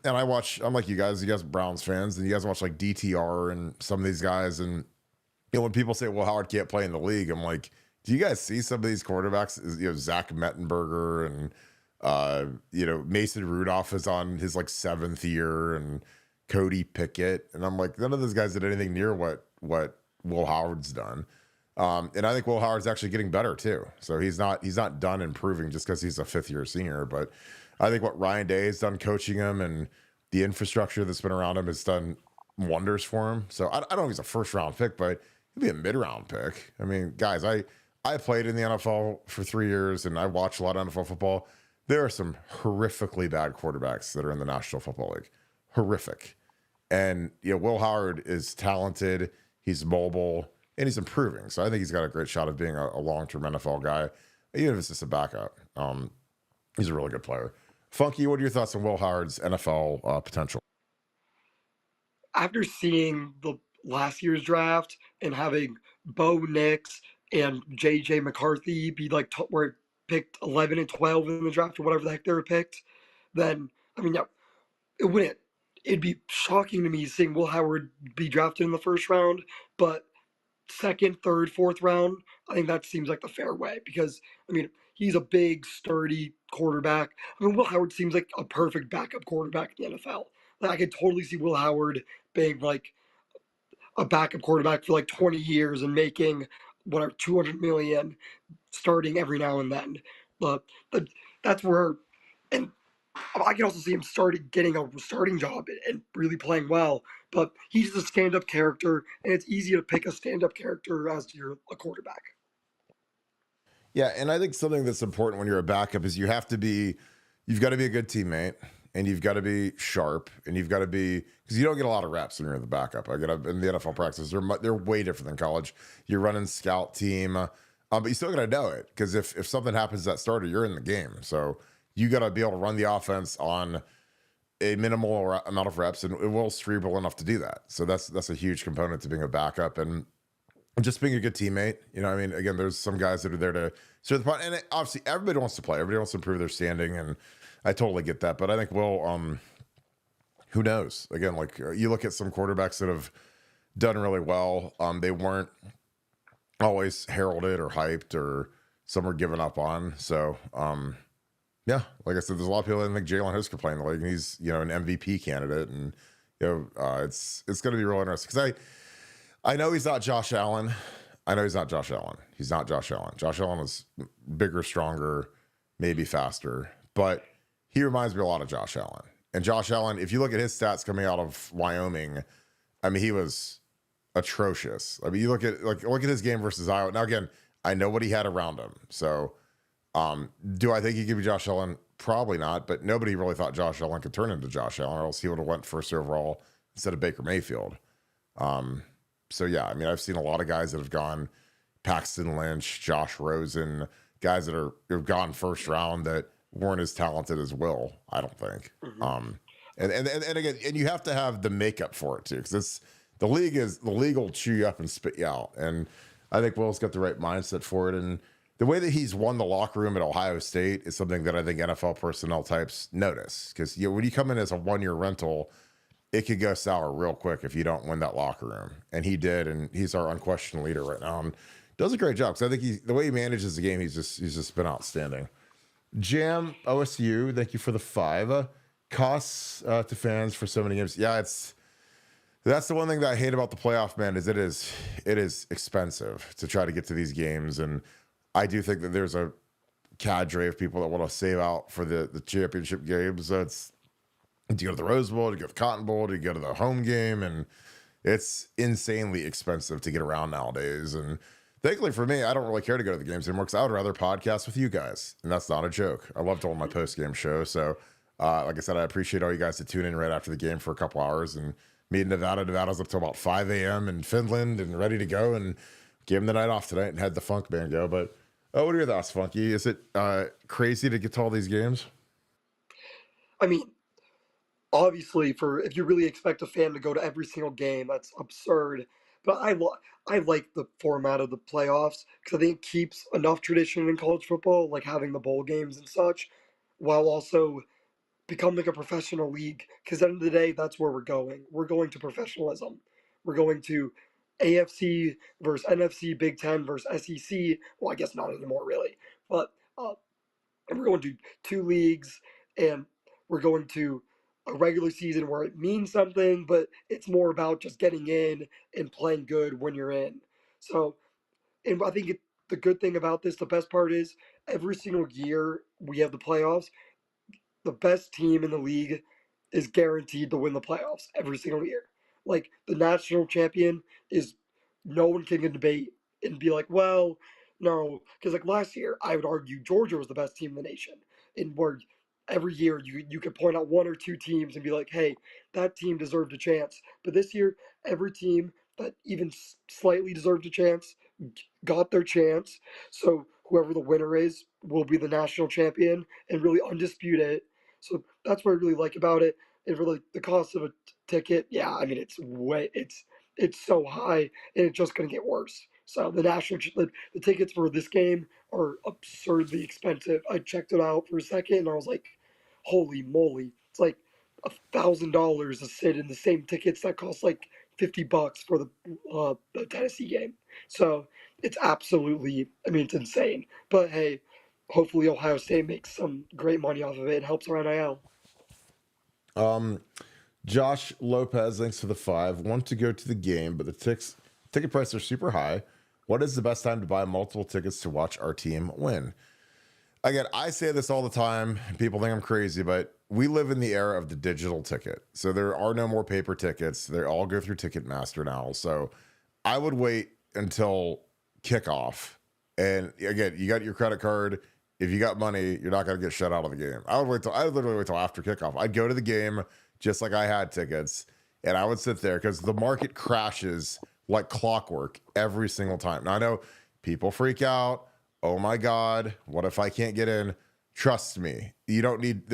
And I'm like you guys Browns fans, and you guys watch like DTR and some of these guys. And when people say, well, Howard can't play in the league, I'm like, do you guys see some of these quarterbacks? Zach Mettenberger and Mason Rudolph is on his like 7th year, and Cody Pickett, and I'm like, none of those guys did anything near what Will Howard's done. And I think Will Howard's actually getting better too. So he's not done improving just because he's a 5th-year senior. But I think what Ryan Day has done coaching him, and the infrastructure that's been around him, has done wonders for him. So I don't know if he's a first-round pick, but he'd be a mid-round pick. I mean, guys, I played in the NFL for 3 years, and I watch a lot of NFL football. There are some horrifically bad quarterbacks that are in the National Football League. Horrific. And Will Howard is talented. He's mobile, and he's improving. So I think he's got a great shot of being a long-term NFL guy, even if it's just a backup. He's a really good player. Funky, what are your thoughts on Will Howard's NFL potential? After seeing the last year's draft and having Bo Nix and JJ McCarthy be like where picked 11 and 12 in the draft or whatever the heck they were picked, then I mean, yeah, it'd be shocking to me seeing Will Howard be drafted in the first round, but 2nd, 3rd, 4th round, I think that seems like the fair way, because I mean, he's a big, sturdy quarterback. I mean, Will Howard seems like a perfect backup quarterback in the NFL. Like, I could totally see Will Howard being like a backup quarterback for like 20 years and making whatever 200 million starting every now and then. But that's where, and I can also see him getting a starting job and really playing well. But he's a stand-up character, and it's easy to pick a stand-up character as you're a quarterback. Yeah, and I think something that's important when you're a backup is you've got to be a good teammate, and you've got to be sharp, and you've got to be, because you don't get a lot of reps when you're the backup. In the NFL practices, they're way different than college. You're running scout team, but you still got to know it, because if something happens to that starter, you're in the game. So you got to be able to run the offense on a minimal amount of reps, and Will's cerebral enough to do that. So that's a huge component to being a backup, and just being a good teammate. I mean, again, there's some guys that are there to serve the pot, and obviously everybody wants to play. Everybody wants to improve their standing, and I totally get that. But I think Will, who knows? Again, like you look at some quarterbacks that have done really well. They weren't always heralded or hyped, or some were given up on. So, yeah, like I said, there's a lot of people that think Jalen Hurts could play in the league, and he's an MVP candidate, and it's going to be real interesting, because I know he's not Josh Allen. He's not Josh Allen. Josh Allen is bigger, stronger, maybe faster, but he reminds me a lot of Josh Allen. And Josh Allen, if you look at his stats coming out of Wyoming, I mean, he was atrocious. I mean, you look at his game versus Iowa. Now, again, I know what he had around him. So, do I think he could be Josh Allen? Probably not, but nobody really thought Josh Allen could turn into Josh Allen, or else he would have went 1st overall instead of Baker Mayfield. So yeah, I mean, I've seen a lot of guys that have gone, Paxton Lynch, Josh Rosen, guys that have gone 1st round that weren't as talented as Will, I don't think. Mm-hmm. And again, and you have to have the makeup for it too, because the league will chew you up and spit you out. And I think Will's got the right mindset for it. And the way that he's won the locker room at Ohio State is something that I think NFL personnel types notice. Because when you come in as a 1-year rental, it could go sour real quick if you don't win that locker room. And he did, and he's our unquestioned leader right now. And does a great job. So I think the way he manages the game, he's just been outstanding. Jam OSU, thank you for the 5. Costs to fans for so many games. Yeah, that's the one thing that I hate about the playoff, man, is it is expensive to try to get to these games. And I do think that there's a cadre of people that want to save out for the championship games. So it's to go to the Rose Bowl, to go to the Cotton Bowl, to go to the home game, and it's insanely expensive to get around nowadays. And thankfully for me, I don't really care to go to the games anymore because I would rather podcast with you guys, and that's not a joke. I love doing my post-game show. So, like I said, I appreciate all you guys to tune in right after the game for a couple hours. And me in Nevada. Nevada's up till about 5 a.m. in Finland and ready to go, and gave him the night off tonight and had the funk band go. But what are your thoughts, Funky? Is it crazy to get to all these games? I mean, obviously, if you really expect a fan to go to every single game, that's absurd. But I like the format of the playoffs because I think it keeps enough tradition in college football, like having the bowl games and such, while also becoming a professional league. Because at the end of the day, that's where we're going. We're going to professionalism. We're going to AFC versus NFC, Big Ten versus SEC. Well, I guess not anymore, really. But we're going to 2 leagues, and we're going to a regular season where it means something, but it's more about just getting in and playing good when you're in. So, and I think the good thing about this, the best part is every single year we have the playoffs, the best team in the league is guaranteed to win the playoffs every single year. Like the national champion is no one can debate and be like, well, no, because like last year I would argue Georgia was the best team in the nation, and where every year you could point out 1 or 2 teams and be like, hey, that team deserved a chance. But this year, every team that even slightly deserved a chance got their chance. So whoever the winner is will be the national champion and really undispute it. So that's what I really like about it. And for like the cost of a ticket, yeah, I mean it's so high and it's just gonna get worse. So the tickets for this game are absurdly expensive. I checked it out for a second and I was like, holy moly! It's like $1,000 to sit in the same tickets that cost like $50 for the Tennessee game. So it's absolutely, I mean, it's insane. But hey, hopefully Ohio State makes some great money off of it and helps our NIL. Josh Lopez, thanks for the 5. Want to go to the game, but the ticket prices are super high. What is the best time to buy multiple tickets to watch our team win? Again, I say this all the time. People think I'm crazy, but we live in the era of the digital ticket. So there are no more paper tickets. They all go through Ticketmaster now. So I would wait until kickoff. And again, you got your credit card. If you got money, you're not going to get shut out of the game. I would literally wait till after kickoff. I'd go to the game just like I had tickets, and I would sit there because the market crashes like clockwork every single time. Now I know people freak out. Oh my God, what if I can't get in? Trust me, you don't need,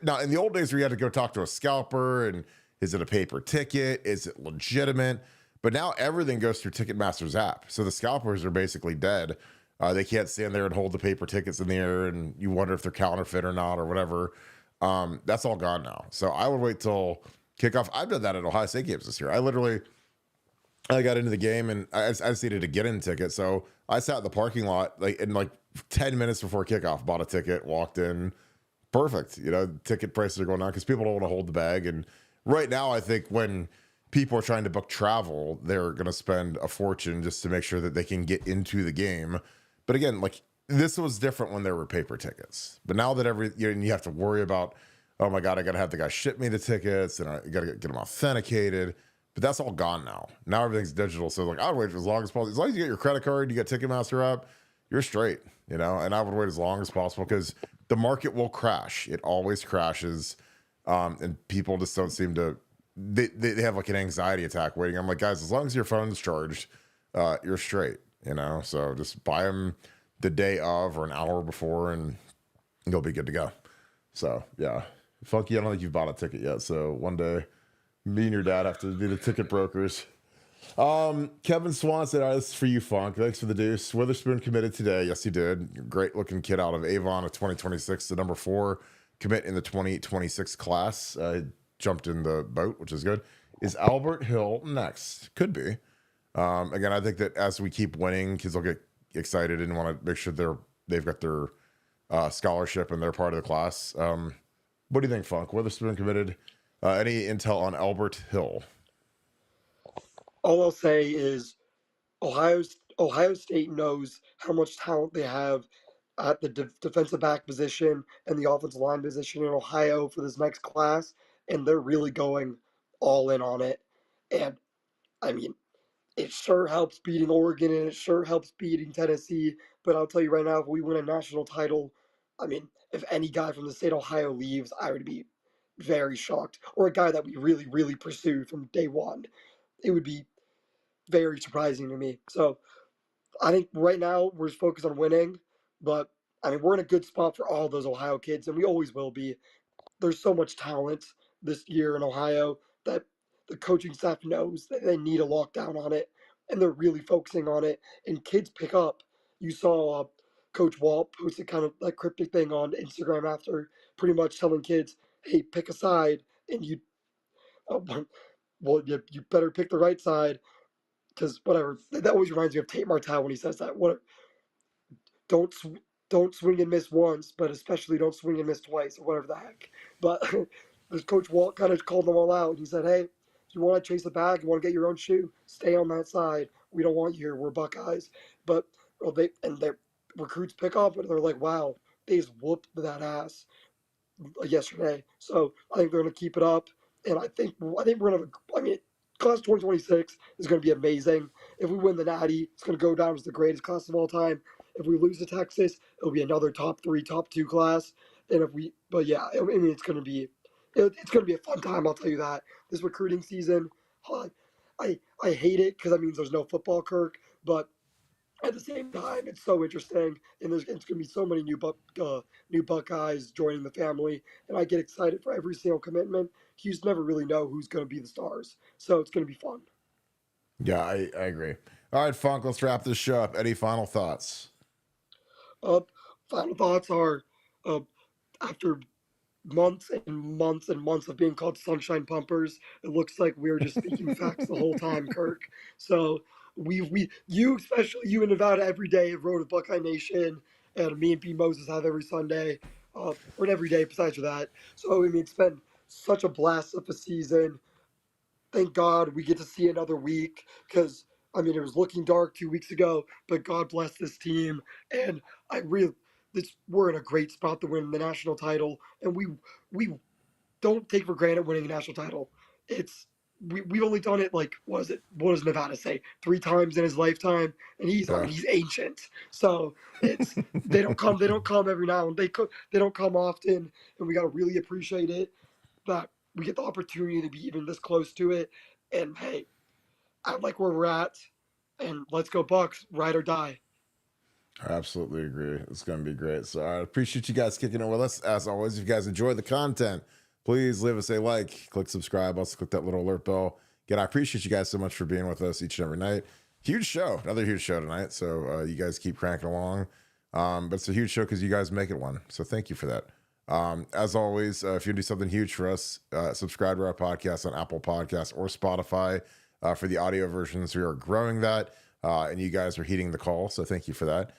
now in the old days where you had to go talk to a scalper and is it a paper ticket? Is it legitimate? But now everything goes through Ticketmaster's app. So the scalpers are basically dead. They can't stand there and hold the paper tickets in the air and you wonder if they're counterfeit or not or whatever. That's all gone now. So I would wait till kickoff. I've done that at Ohio State games this year. I got into the game and I just needed to get in ticket. So I sat in the parking lot in 10 minutes before kickoff, bought a ticket, walked in. Perfect. Ticket prices are going down because people don't want to hold the bag. And right now, I think when people are trying to book travel, they're going to spend a fortune just to make sure that they can get into the game. But again, this was different when there were paper tickets. But now that you have to worry about, oh my God, I got to have the guy ship me the tickets and I got to get them authenticated. But that's all gone now. Now everything's digital. So I would wait for as long as possible. As long as you get your credit card, you got Ticketmaster up, you're straight, and I would wait as long as possible because the market will crash. It always crashes. And people just don't seem to, they have an anxiety attack waiting. I'm like, guys, as long as your phone's charged, you're straight, so just buy them the day of or an hour before and you'll be good to go. So yeah, Funky, I don't think you've bought a ticket yet. So one day me and your dad have to be the ticket brokers. Kevin Swan said, this is for you, Funk. Thanks for the deuce. Witherspoon committed today. Yes, he did. Great looking kid out of Avon of 2026, the number 4 commit in the 2026 class. Jumped in the boat, which is good. Is Albert Hill next? Could be. Again, I think that as we keep winning, kids will get excited and want to make sure they've got their scholarship and they're part of the class. What do you think, Funk? Witherspoon committed. Any intel on Albert Hill? All I'll say is Ohio State knows how much talent they have at the defensive back position and the offensive line position in Ohio for this next class, and they're really going all in on it. And I mean, it sure helps beating Oregon and it sure helps beating Tennessee. But I'll tell you right now, if we win a national title, I mean, if any guy from the state of Ohio leaves, I would be very shocked. Or a guy that we really, really pursued from day one, it would be very surprising to me. So I think right now we're focused on winning, but I mean, we're in a good spot for all those Ohio kids, and we always will be. There's so much talent this year in Ohio that the coaching staff knows that they need a lockdown on it, and they're really focusing on it. And kids pick up. You saw Coach Walt posted kind of that cryptic thing on Instagram after pretty much telling kids, "Hey, pick a side," and uh, well, you better pick the right side because whatever. That always reminds me of Tate Martell when he says that. What don't don't swing and miss once, but especially don't swing and miss twice or whatever the heck. But this Coach Walt kind of called them all out. He said, "Hey, if you want to chase the bag, you want to get your own shoe, stay on that side. We don't want you here. We're Buckeyes." But well, their recruits pick up and they're like, "Wow, they just whooped that ass yesterday." So I think they're going to keep it up, and I think we're going to. I mean, class 2026 is going to be amazing. If we win the Natty, it's going to go down as the greatest class of all time. If we lose to Texas, it'll be another top 3, top 2 class. And but yeah, I mean, it's going to be a fun time. I'll tell you that. This recruiting season, I hate it because that means there's no football, Kirk. But at the same time, it's so interesting, and it's going to be so many new Buckeyes joining the family, and I get excited for every single commitment. You just never really know who's going to be the stars, so it's going to be fun. Yeah, I agree. All right, Funk, let's wrap this show up. Any final thoughts? Uh, Final thoughts are, uh, after months and months and months of being called sunshine pumpers, it looks like we were just speaking facts the whole time, Kirk. So you, especially you in Nevada every day have rode with Buckeye Nation, and me and P Moses have every Sunday, or every day besides that. So I mean, it's been such a blast of a season. Thank God we get to see another week because I mean it was looking dark 2 weeks ago, but God bless this team, and I really we're in a great spot to win the national title, and we don't take for granted winning a national title. It's we've only done it like what does Nevada say 3 times in his lifetime, and I Yeah, mean he's ancient, so it's they don't come every now and they don't come often, and we got to really appreciate it that we get the opportunity to be even this close to it. And hey, I like where we're at, and let's go Bucks, ride or die. I absolutely agree. It's going to be great. So I appreciate you guys kicking it with us. As always, if you guys enjoy the content, please leave us a like, click subscribe, also click that little alert bell. Again, I appreciate you guys so much for being with us each and every night. Huge show, another huge show tonight. So you guys keep cranking along. But it's a huge show because you guys make it one. So thank you for that. As always, if you do something huge for us, subscribe to our podcast on Apple Podcasts or Spotify for the audio versions. We are growing that, and you guys are heeding the call. So thank you for that.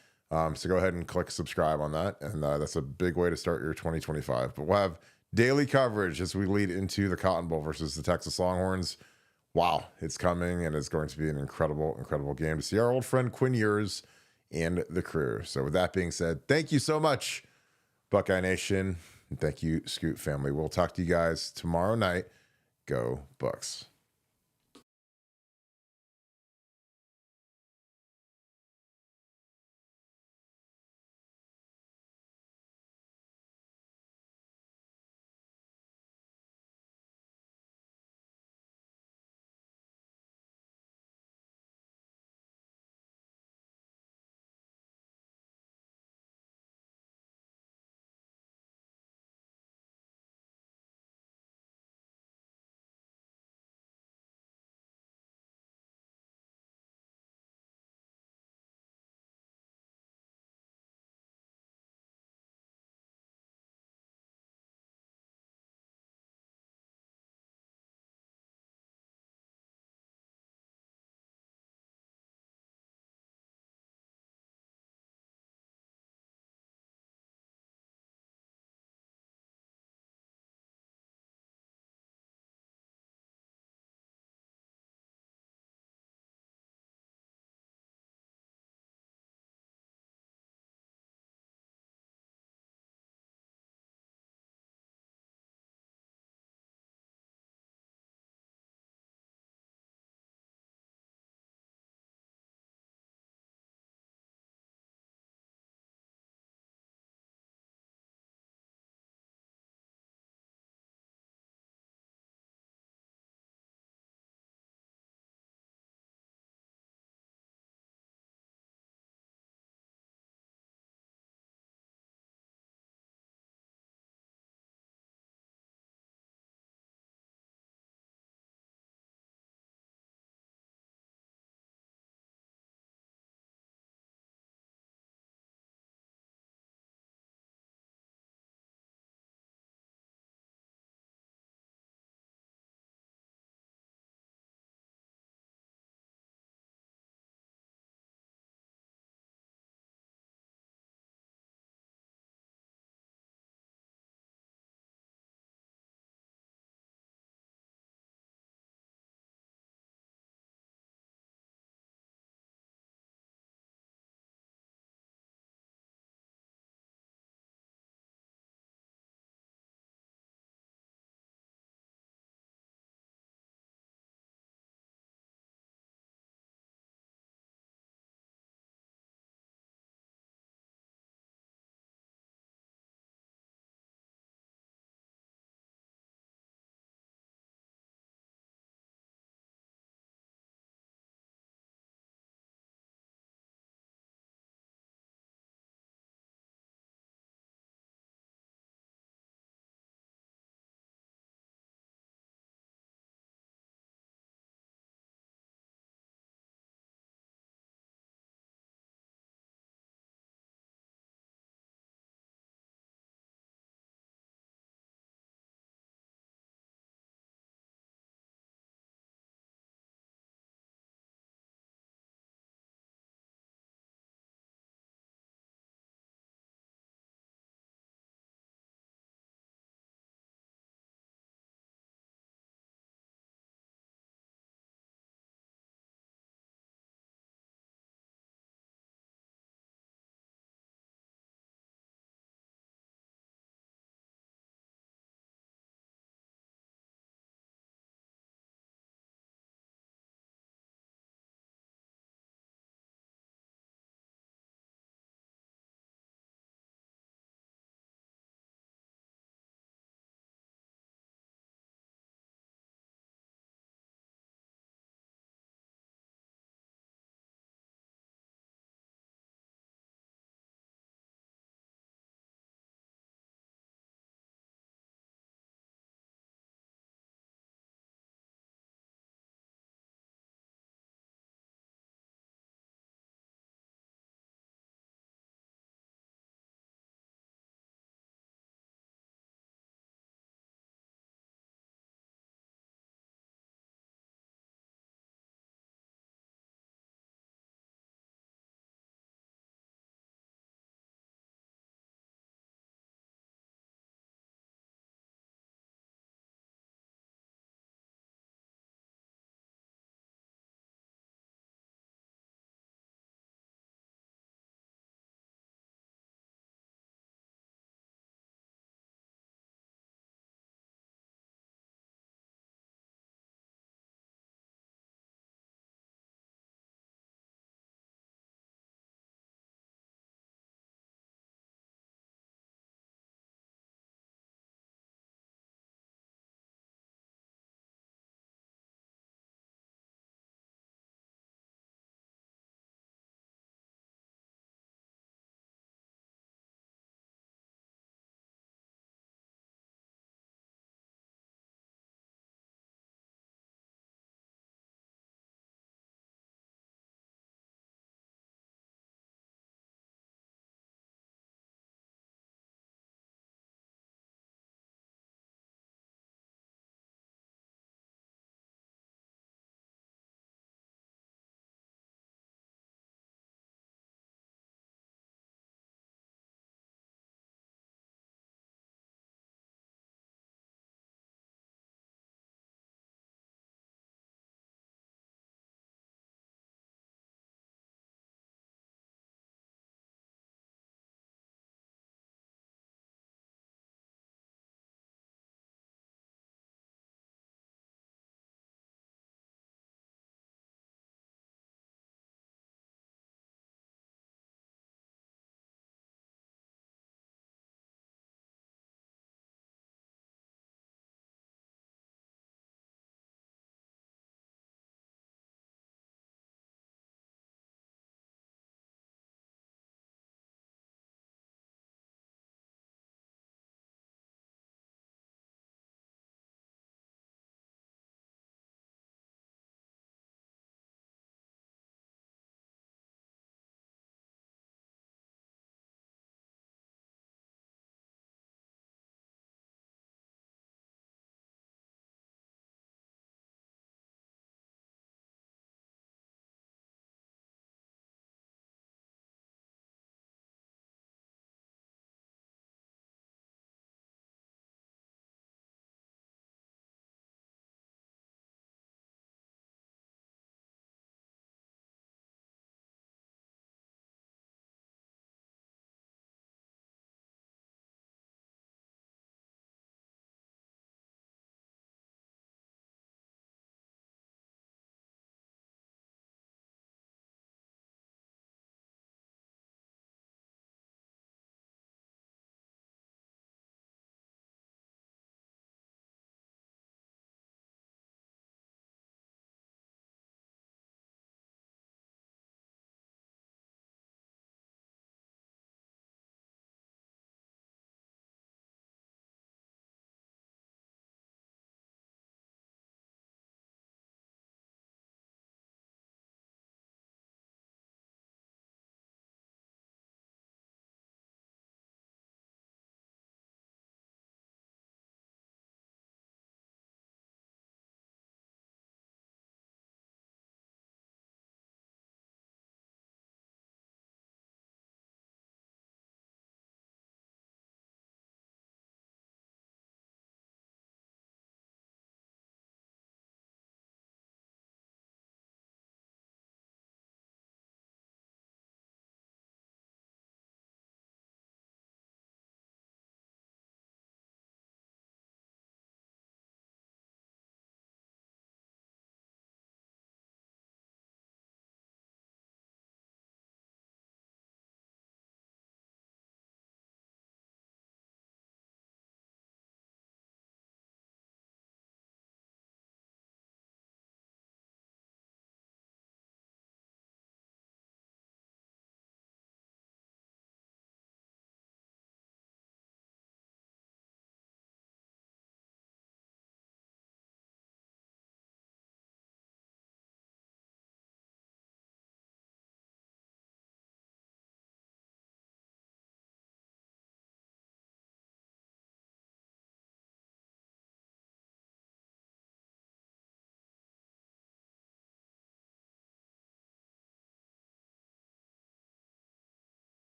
So go ahead and click subscribe on that. And that's a big way to start your 2025. But we'll have daily coverage as we lead into the Cotton Bowl versus the Texas Longhorns. Wow, it's coming, and it's going to be an incredible, incredible game to see our old friend Quinn Ewers and the crew. So with that being said, thank you so much, Buckeye Nation. And thank you, Scoop family. We'll talk to you guys tomorrow night. Go Bucks.